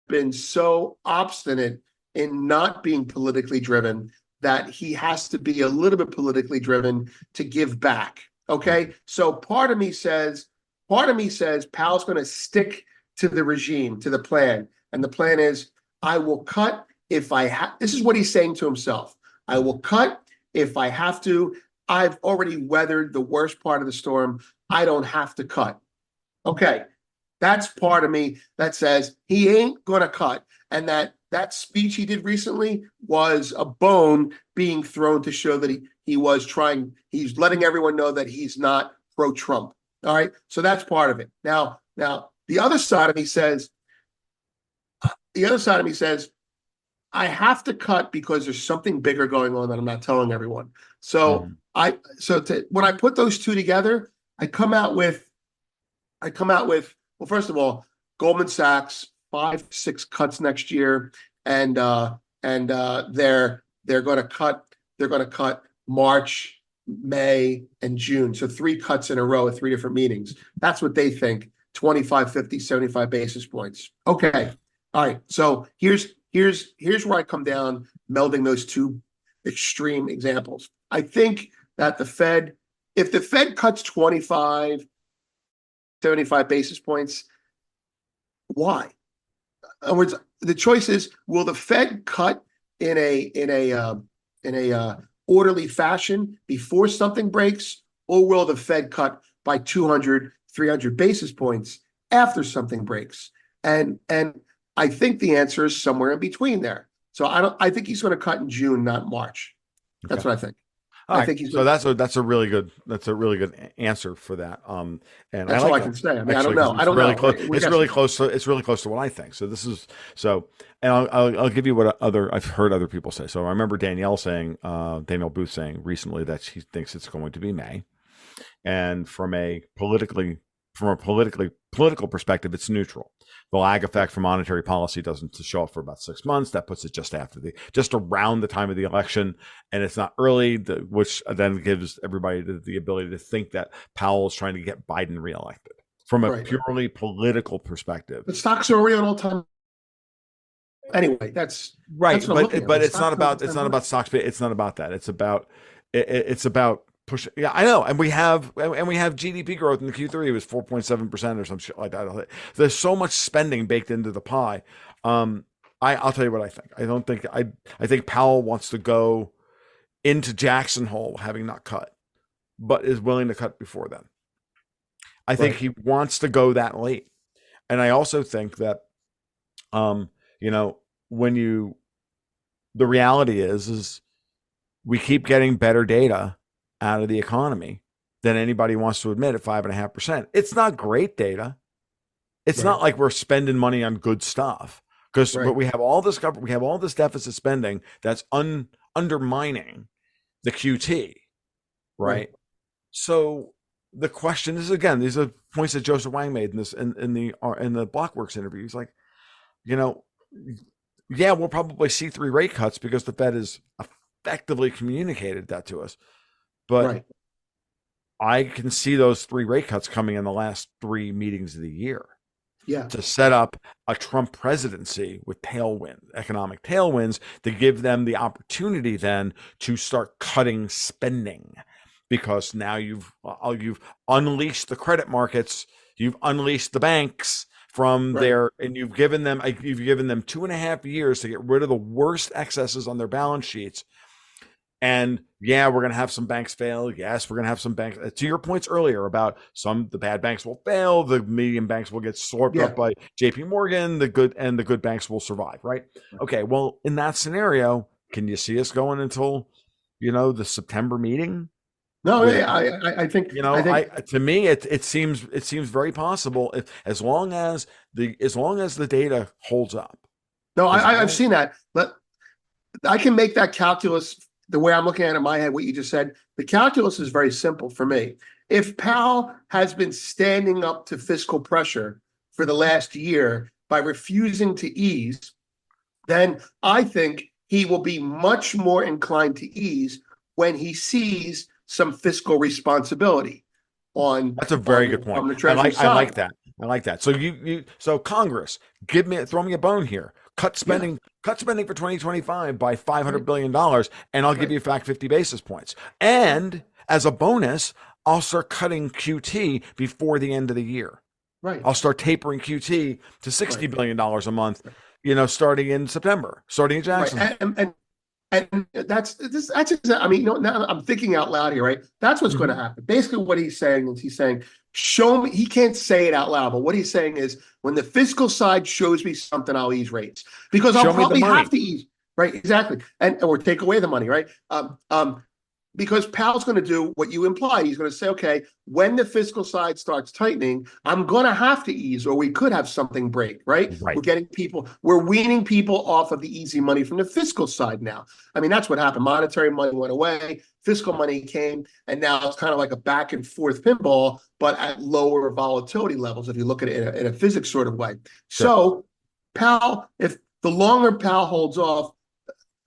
been so obstinate in not being politically driven that he has to be a little bit politically driven to give back. Okay. Mhm. So part of me says Powell's going to stick to the regime, to the plan. And the plan is I will cut if I have, this is what he's saying to himself. I will cut if I have to. I've already weathered the worst part of the storm. I don't have to cut. Okay. That's part of me that says he ain't gonna cut, and that speech he did recently was a bone being thrown to show that he was trying. He's letting everyone know that he's not pro Trump. All right, so that's part of it. Now the other side of me says I have to cut because there's something bigger going on that I'm not telling everyone. So Mhm. when I put those two together, I come out with well, first of all, Goldman Sachs 5, 6 cuts next year, and they're going to cut March, May, and June. So 3 cuts in a row at 3 different meetings. That's what they think. 25, 50, 75 basis points. Okay. All right. So here's where I come down, melding those two extreme examples. I think that if the Fed cuts 25, 75 basis points. Why? In other words, the choice is: will the Fed cut in a orderly fashion before something breaks, or will the Fed cut by 200, 300 basis points after something breaks? And I think the answer is somewhere in between there. So I think he's going to cut in June, not March. That's Okay. what I think. All I right. think he's So going to. that's a really good answer for that. And I That's all like I that can say. I mean, I don't actually because know. I don't know. We're guessing. It's really close to what I think. So this is so, and I'll give you what I've heard other people say. So I remember Danielle Booth saying recently that she thinks it's going to be May, and from a political perspective, it's neutral. The lag effect for monetary policy doesn't show up for about 6 months. That puts it just around the time of the election, and it's not early, which then gives everybody the ability to think that Powell is trying to get Biden reelected from a Right. purely political perspective. But stocks are already on all-time. Anyway, that's Right, what I'm looking at. but Like stocks are it's all-time not high. about stocks. It's not about that. It's about push. Yeah, I know, and we have GDP growth in the Q3. It was 4.7% or some shit like that. There's so much spending baked into the pie. Um, I'll tell you what I think. I think Powell wants to go into Jackson Hole having not cut, but is willing to cut before then. I think Right. he wants to go that late, and I also think that um, you know when you the reality is we keep getting better data out of the economy than anybody wants to admit at 5.5%. It's not great data. It's Right. not like we're spending money on good stuff but Right. we have all this we have all this deficit spending that's undermining the QT, Right. right? So the question is, again, these are points that Joseph Wang made in this in the Blockworks interview. He's like, you know, yeah, we'll probably see 3 rate cuts because the Fed has effectively communicated that to us, but Right. I can see those 3 rate cuts coming in the last 3 meetings of the year Yeah. to set up a Trump presidency with economic tailwinds, to give them the opportunity then to start cutting spending, because now you've unleashed the credit markets, you've unleashed the banks from Right. their, and you've given them 2.5 years to get rid of the worst excesses on their balance sheets. And yeah, we're going to have some banks fail. Yes, we're going to have some banks. To your points earlier about the bad banks will fail, the medium banks will get swept Yeah. up by JP Morgan, the good banks will survive, right? Okay, well, in that scenario, can you see us going until, the September meeting No, with, I I think to me it seems very possible, as long as the data holds up. no, As I've long seen that, but I can make that calculus the way I'm looking at it in my head, what you just said. The calculus is very simple for me. If Powell has been standing up to fiscal pressure for the last year by refusing to ease, then I think he will be much more inclined to ease when he sees some fiscal responsibility on That's a very good on point. from the I Treasury like I like side. that. I like that. So so Congress, throw me a bone here. Yeah, Cut spending for 2025 by right, $500 billion, and I'll give right, you back 50 basis points. right, And as a bonus, I'll start cutting QT before the end of the year. right, I'll start tapering QT to $60 right, billion a month, starting in September, starting in right. Jackson Hole. And that's I mean, now I'm thinking out loud here, right? That's what's going to Mhm. happen. Basically, what he's saying is show me. He can't say it out loud, but what he's saying is, when the fiscal side shows me something, I'll ease rates because I'll Show me the probably have money. to ease. Right, exactly, and or take away the money, right? Because Powell's going to do what you implied. He's going to say, okay, when the fiscal side starts tightening, I'm going to have to ease, or we could have something break, right? Right. We're weaning people off of the easy money from the fiscal side now. I mean, that's what happened. Monetary money went away, fiscal money came, and now it's kind of like a back and forth pinball, but at lower volatility levels, if you look at it in a physics sort of way. Sure. So Powell, if the longer Powell holds off,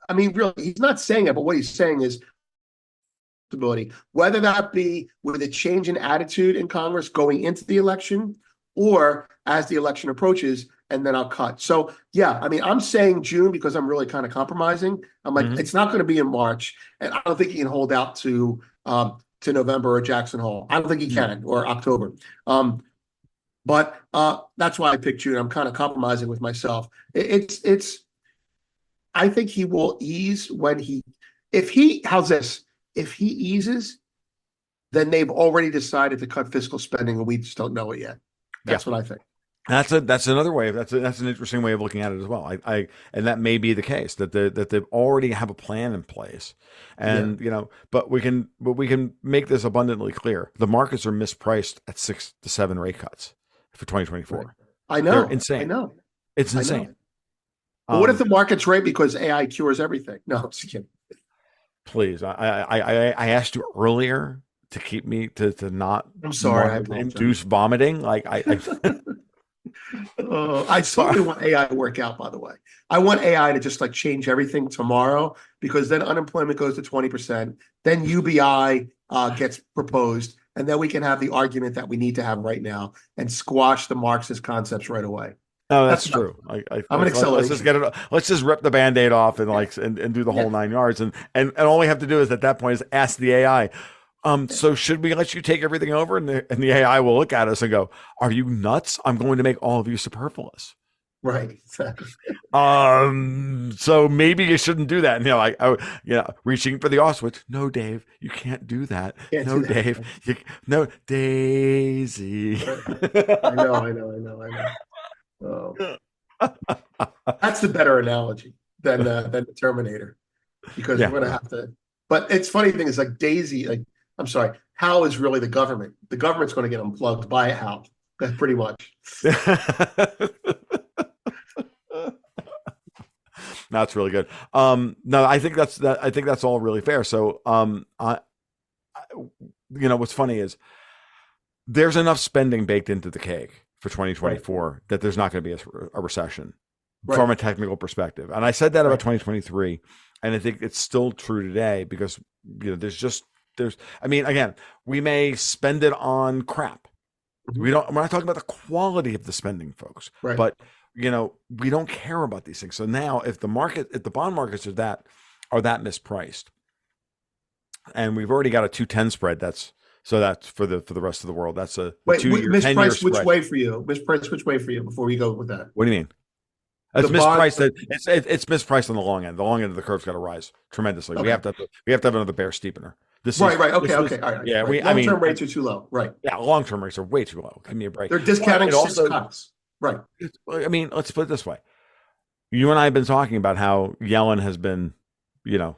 I mean, really, he's not saying it, but what he's saying is stability, whether that be with a change in attitude in Congress going into the election or as the election approaches, and then I'll cut. So, yeah, I mean, I'm saying June because I'm really kind of compromising. I'm like, Mhm. it's not going to be in March, and I don't think he can hold out to November or Jackson Hole. I don't think he No. can, or October. But that's why I picked June. I'm kind of compromising with myself. It's I think he will ease when how's this? If he eases, then they've already decided to cut fiscal spending and we just don't know it yet. Yeah. That's what I think. That's another way. That's an interesting way of looking at it as well. And that may be the case that they've already have a plan in place, Yeah, and but we can make this abundantly clear. The markets are mispriced at 6 to 7 rate cuts for right. 2024. I They're know, I insane. know, It's I know. insane. But what if Um, the market's right because AI cures everything? No, I'm just kidding. please, I asked you earlier to keep me to not I'm sorry, I want to apologize. induce vomiting. Like I I totally want AI to work out, by the way. I want AI to just like change everything tomorrow because then unemployment goes to 20%. Then UBI gets proposed. And then we can have the argument that we need to have right now and squash the Marxist concepts right away. No, That's that's what true. I'm an Let's just acceleration. get it. Let's just rip the Band-Aid off and Yeah. and do the Yeah. whole 9 yards. And all we have to do is at that point is ask the AI. Yeah. So should we let you take everything over? And the AI will look at us and go, "Are you nuts? I'm going to make all of you superfluous." Right. Exactly. So maybe you shouldn't do that. And reaching for the off switch. No, Dave, you can't do that. Can't No, do that. Dave, no, Daisy. Right. I know, I know, I know, I know. Oh, that's the better analogy than the Terminator because we're Yeah, gonna yeah. have to. But it's funny thing is like Daisy, like I'm sorry, Hal is really the government. The government's going to get unplugged by Hal. Pretty much. That's really good. No, I think I think that's all really fair. So, what's funny is there's enough spending baked into the cake for Right. 2024 that there's not going to be a recession Right. from a technical perspective. And I said that about Right. 2023, and I think it's still true today because there's I mean, again, we may spend it on crap. Mhm. We're not talking about the quality of the spending, folks, Right. but we don't care about these things. So now if the bond markets are that mispriced, and we've already got a 210 spread, that's for the rest of the world. That's the Wait, 2 year, 10 year mispriced which spread. way for you? Mispriced which way for you before we go with that? What do you mean? The It's bond. mispriced. It's mispriced on the long end. The long end of the curve's got to rise tremendously. We Okay. have to have another bear steepener. Right. Right. Okay. This was Okay. All right. yeah. Right. I Long mean, term rates are too low. Right. yeah, long term rates are way too low. Give me a break. They're But discounting it six also, cuts. Right. I mean, let's put it this way. You and I have been talking about how Yellen has been, you know,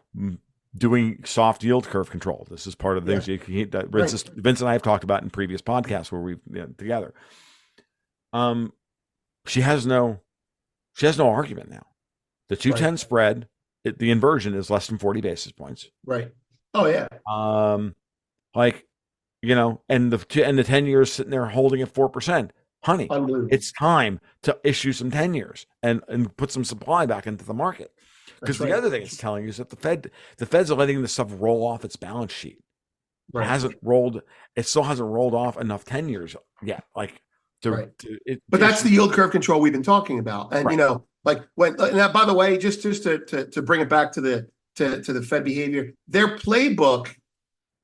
doing soft yield curve control. This is part of the Yeah. things that Right. Vince and I have talked about in previous podcasts where we've together. Um, she has no argument now. The Right. 210 spread, the inversion is less than 40 basis points. Right. Oh yeah. Um, like, and the 10 years sitting there holding at 4%. Honey, Unbelievable. it's time to issue some 10 years and put some supply back into the market. Because That's the right. other thing it's telling you is that the Fed's letting this stuff roll off its balance sheet. Right. It still hasn't rolled off enough 10 years yet. Like Right. to But that's issue. the yield curve control we've been talking about. And Right. like when and by the way, just to bring it back to the Fed behavior, their playbook,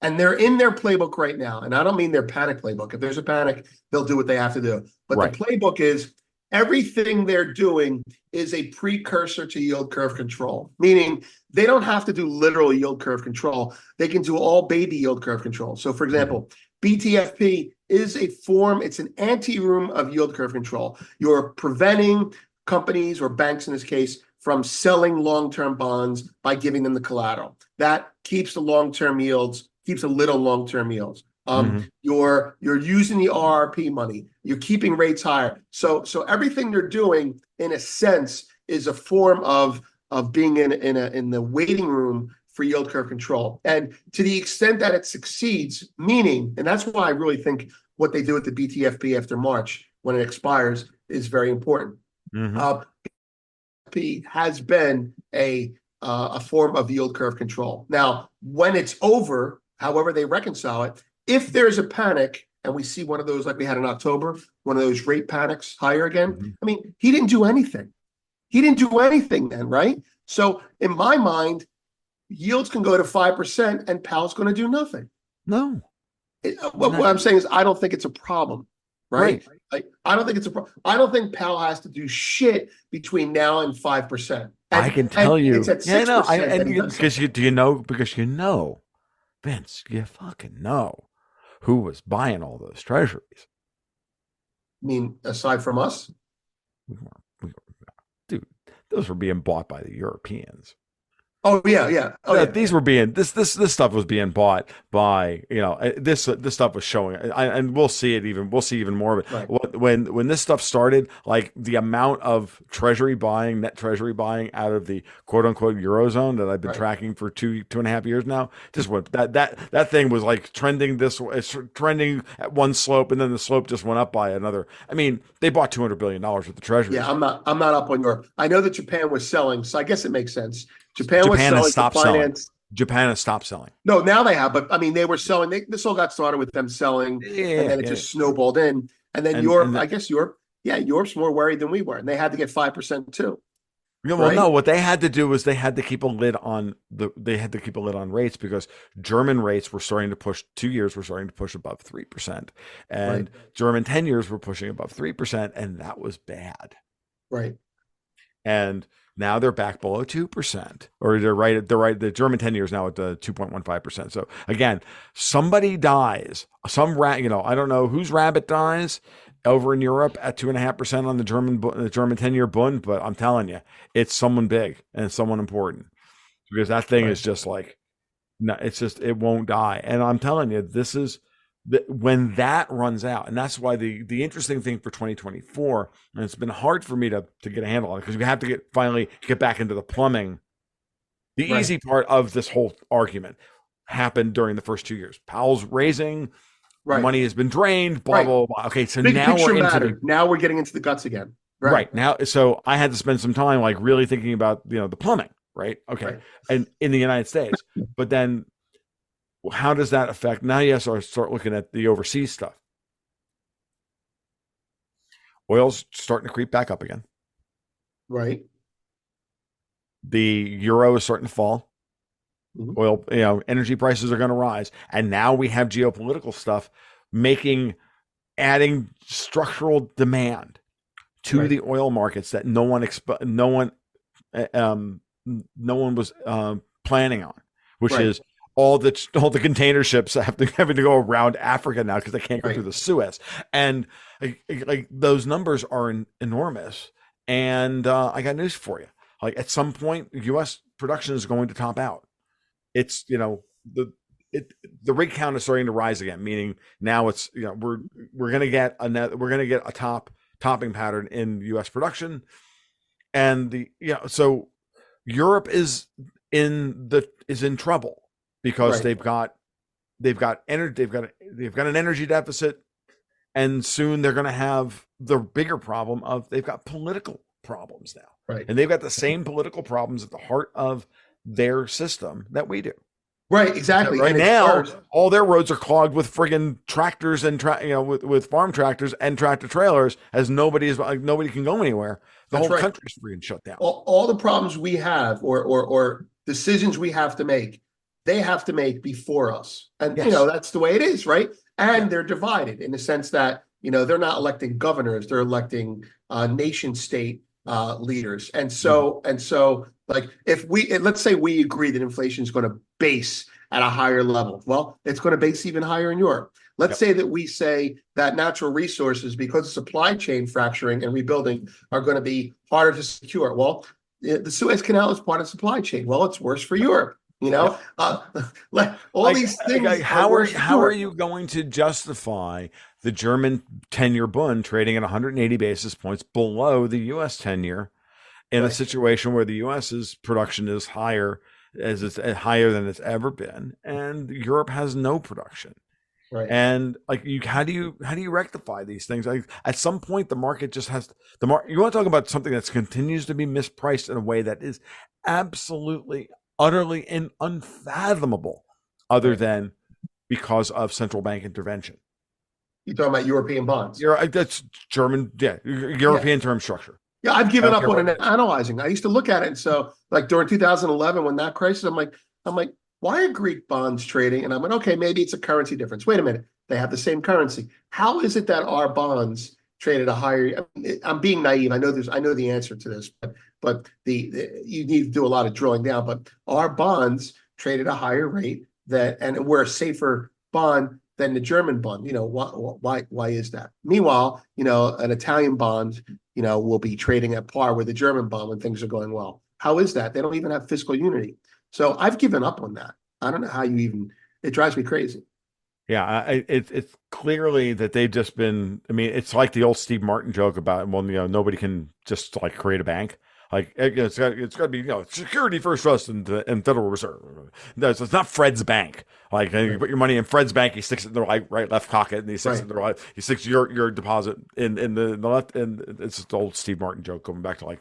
and they're in their playbook right now. And I don't mean their panic playbook. If there's a panic, they'll do what they have to do. But the Right. playbook is everything they're doing is a precursor to yield curve control, meaning they don't have to do literal yield curve control. They can do all baby yield curve control. So, for example, BTFP is it's an anti-room of yield curve control. You're preventing companies or banks in this case from selling long-term bonds by giving them the collateral. That keeps the long-term yields, keeps a little long-term yields. Mm-hmm. You're using the RRP money. You're keeping rates higher. So everything they're doing, in a sense, is a form of being in the waiting room for yield curve control. And to the extent that it succeeds, meaning, and that's why I really think what they do with the BTFP after March when it expires is very important. Mm-hmm. BTFP has been a form of yield curve control. Now, when it's over, however they reconcile it, if there's a panic and we see one of those like we had in October, one of those rate panics higher again, Mm-hmm. I mean, he didn't do anything. He didn't do anything then, right? So in my mind, yields can go to 5% and Powell's going to do nothing. No. What I'm saying is I don't think it's a problem, right? Right. I don't think it's a problem. I don't think Powell has to do shit between now and 5%. I can tell you. It's at Yeah, 6% that he does because something. because Vince, you fucking know who was buying all those treasuries. I mean, aside from us, We weren't, we, dude, those were being bought by the Europeans. oh yeah, oh yeah. These were being this stuff was being bought by this stuff was showing, and we'll see even more of it. Right. When this stuff started, like the amount of net treasury buying out of the quote unquote eurozone that I've been Right. tracking for 2.5 years now, just went that thing was like trending it's trending at one slope, and then the slope just went up by another. I mean, they bought $200 billion worth of treasuries. Yeah, I'm not up on Europe. I know that Japan was selling, so I guess it makes sense. Japan was Japan has selling to stopped selling. finance. Japan has stopped selling. No, now they have, but I mean, they were selling. This all got started with them selling, and then it just snowballed in. And then Europe, I guess Europe's more worried than we were, and they had to get 5% too. Yeah, well, right? no. What they had to do was they had to keep a lid on rates because German rates were starting to push. 2 years were starting to push above 3%, and German 10 years were pushing above 3%, and that was bad. Right. And now they're back below 2%, or they're right. The German 10 years now at 2.15%. So again, somebody dies. I don't know whose rabbit dies over in Europe at 2.5% on the German 10-year Bund, but I'm telling you, it's someone big and it's someone important, because that thing is just like, no, it won't die. And I'm telling you, this is when that runs out, and that's why the interesting thing for 2024, and it's been hard for me to get a handle on it because we have to finally get back into the plumbing. The Right. easy part of this whole argument happened during the first 2 years. Powell's raising, Right. money has been drained, blah Right. blah blah. Okay, so Big now we're picture into the matter. Now we're getting into the guts again. Right. right now. So I had to spend some time like really thinking about the plumbing. Right. Okay. Right. And in the United States, but then how does that affect? Now you have to start looking at the overseas stuff. Oil's starting to creep back up again. Right. The euro is starting to fall. Mm-hmm. Oil, energy prices are going to rise, and now we have geopolitical stuff adding structural demand to Right. the oil markets that no one was planning on, which Right. is all the container ships having to go around Africa now because they can't go Right. through the Suez, and like those numbers are enormous. And I got news for you. Like at some point, U.S. production is going to top out. It's the rig count is starting to rise again, meaning now it's we're gonna get a topping pattern in U.S. production, and so Europe is in trouble because Right. they've got an energy deficit, and soon they're going to have the bigger problem of they've got political problems now, Right. and they've got the same political problems at the heart of their system that we do. Right. Exactly. Right And it now, starts. all their roads are clogged with friggin' tractors and with farm tractors and tractor trailers, as nobody can go anywhere. The That's whole right. country's friggin' shut down. All the problems we have or decisions we have to make, they have to make before us. And Yes. that's the way it is, right? And Yeah. they're divided in the sense that, they're not electing governors, they're electing nation state leaders. And so like let's say we agree that inflation is going to base at a higher level. Well, it's going to base even higher in Europe. Let's Yep. say that we say that natural resources, because of supply chain fracturing and rebuilding, are going to be harder to secure. Well, the Suez Canal is part of supply chain. Well, it's worse for Europe. Yep. All these things are worse for How are Europe. you going to justify the German 10-year Bund trading at 180 basis points below the U.S. 10-year in a Right. situation where the U.S.'s production is higher higher than it's ever been, and Europe has no production? Right. And like how do you rectify these things? Like at some point, the market just has you want to talk about something that continues to be mispriced in a way that is absolutely, utterly, and unfathomable, other Right. than because of central bank intervention. You're talking about European bonds. That's German, yeah, Yeah. European term structure. Yeah, I've I given don't up care what on it is. analyzing. I used to look at it, and so like during 2011, when that crisis, I'm like, why are Greek bonds trading? And I'm like, okay, maybe it's a currency difference. Wait a minute, they have the same currency. How is it that our bonds trade at a higher? I'm being naive. I know the answer to this, but you need to do a lot of drilling down. But our bonds trade at a higher rate and we're a safer bond than the German bond. Why is that? Meanwhile, an Italian bond will be trading at par with the German bond when things are going well. How is that? They don't even have fiscal unity. So I've given up on that. I don't know how it drives me crazy. Yeah, it's clearly that they've just been. I mean, it's like the old Steve Martin joke about, well, nobody can just like create a bank. Like it's got to be security first trust and Federal Reserve. No, so it's not Fred's bank. Like you Right. put your money in Fred's bank, he sticks it in the right left pocket, and he sticks it Right. in the right. He sticks your deposit in the left. And it's just the old Steve Martin joke going back to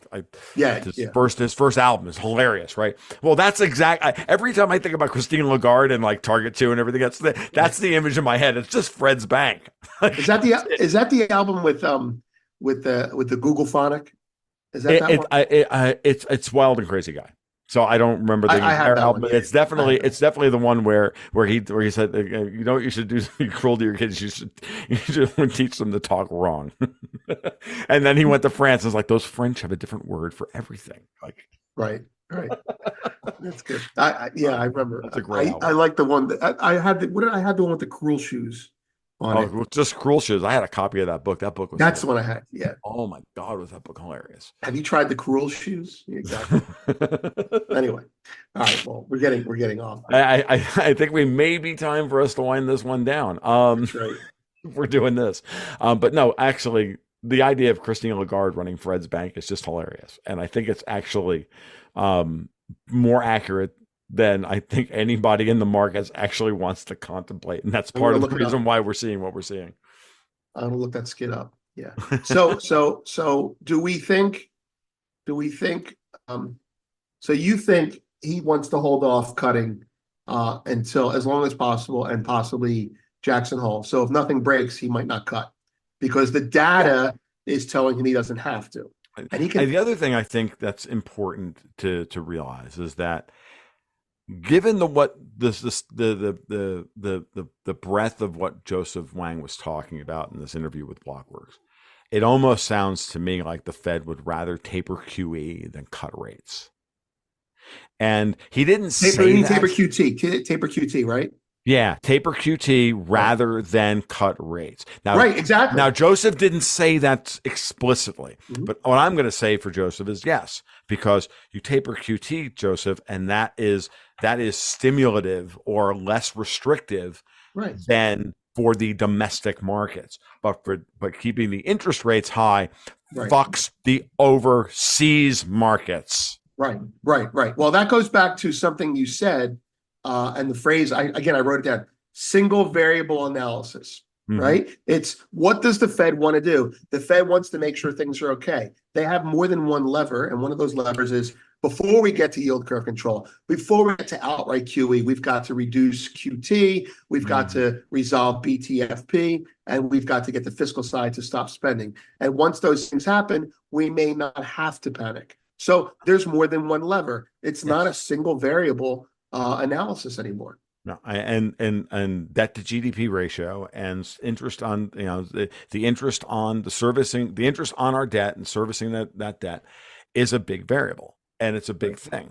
Yeah. Yeah. his first album is hilarious, right? Well, that's every time I think about Christine Lagarde and like Target 2 and everything, that's the image in my head. It's just Fred's bank. Is that the album with the Google Phonic? Is that that one? It's Wild and Crazy Guy. So I don't remember the I have entire that one. album. Yeah. It's definitely the one where he said, you know what you should do to be cruel to your kids, you should teach them to talk wrong. And then he went to France and was like, those French have a different word for everything. Like, Right. Right. That's good. Yeah, I remember. that's a great I album. like the one that I had. What did I had the one with the cruel shoes? on Oh, it. well, just Cruel Shoes. I had a copy of that book. That book was That's the one I had. Yeah. oh my God, was that book hilarious? Have you tried the cruel shoes? Exactly. Anyway, all right. Well, we're getting off. I think we may be time for us to wind this one down. That's right. We're doing this, but no, actually, the idea of Christine Lagarde running Fred's bank is just hilarious, and I think it's actually um, more accurate than I think anybody in the markets actually wants to contemplate, and that's I'm part gonna of the look it up. reason why we're seeing what we're seeing. I'm gonna look that skit up. Yeah. So do we think um so you think he wants to hold off cutting until as long as possible and possibly Jackson Hole. So if nothing breaks, he might not cut because the data is telling him he doesn't have to. And he can The other thing I think that's important to realize is that given the breadth of what Joseph Wang was talking about in this interview with Blockworks, it almost sounds to me like the Fed would rather taper QE than cut rates. And he didn't say that. taper QT, right? Yeah, taper QT Right. rather than cut rates. Right, exactly. Now Joseph didn't say that explicitly, Mhm. but what I'm going to say for Joseph is yes, because you taper QT, Joseph, and that is stimulative or less restrictive Right. than for the domestic markets. But keeping the interest rates high Right. fucks the overseas markets. Right. Well, that goes back to something you said, and the phrase I wrote it down: single variable analysis. Mhm. Right? It's what does the Fed want to do? The Fed wants to make sure things are okay. They have more than one lever, and one of those levers is before we get to yield curve control, before we get to outright QE, we've got to reduce QT, we've got to resolve BTFP, and we've got to get the fiscal side to stop spending. And once those things happen, we may not have to panic. So there's more than one lever. It's not a single variable analysis anymore. No, and debt to GDP ratio and interest on the interest on the servicing the interest on our debt and servicing that debt is a big variable and it's a big thing.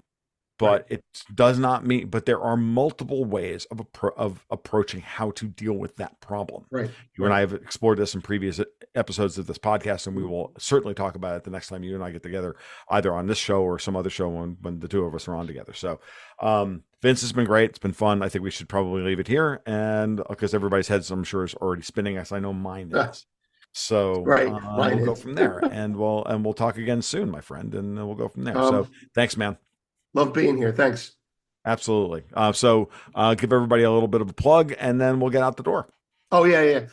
But it does not mean. But there are multiple ways of approaching how to deal with that problem. Right. You and I have explored this in previous episodes of this podcast, and we will certainly talk about it the next time you and I get together, either on this show or some other show when the two of us are on together. So, Vince, has been great. It's been fun. I think we should probably leave it here, and because everybody's heads, I'm sure, is already spinning, as I know mine is. So we'll go from there, and we'll talk again soon, my friend, and we'll go from there. So thanks, man. Love being here. Thanks. Absolutely. So give everybody a little bit of a plug, and then we'll get out the door. Oh, yeah.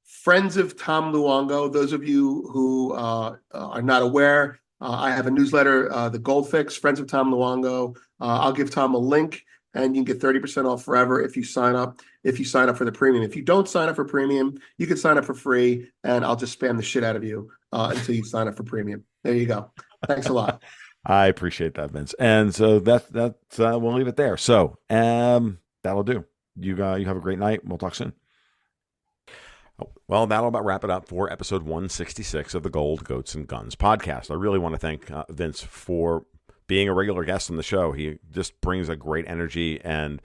Friends of Tom Luongo, those of you who are not aware, I have a newsletter, The Gold Fix, Friends of Tom Luongo. I'll give Tom a link, and you can get 30% off forever if you sign up for the premium. If you don't sign up for premium, you can sign up for free, and I'll just spam the shit out of you until you sign up for premium. There you go. Thanks a lot. I appreciate that, Vince. And so we'll leave it there. So that'll do. You have a great night. We'll talk soon. Well, that'll about wrap it up for episode 166 of the Gold, Goats, and Guns podcast. I really want to thank Vince for being a regular guest on the show. He just brings a great energy and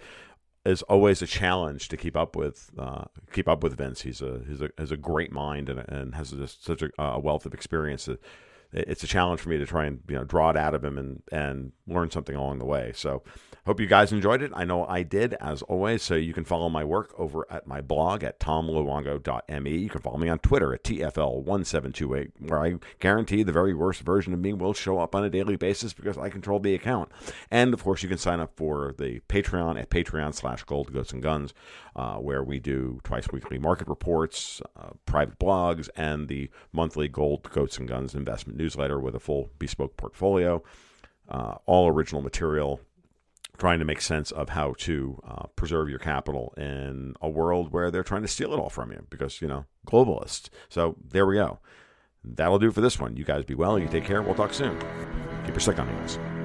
is always a challenge to keep up with Vince. He's a great mind and has just such a wealth of experience. It's a challenge for me to try and draw it out of him and learn something along the way. So hope you guys enjoyed it. I know I did, as always. So you can follow my work over at my blog at tomluongo.me. You can follow me on Twitter at TFL1728, where I guarantee the very worst version of me will show up on a daily basis because I control the account. And of course, you can sign up for the Patreon at patreon.com/goldgoatsandguns, where we do twice weekly market reports, private blogs, and the monthly Gold, Goats, and Guns investment newsletter with a full bespoke portfolio, all original material, trying to make sense of how to preserve your capital in a world where they're trying to steal it all from you because, globalists. So there we go. That'll do for this one. You guys be well. You take care. We'll talk soon. Keep your stick on you guys.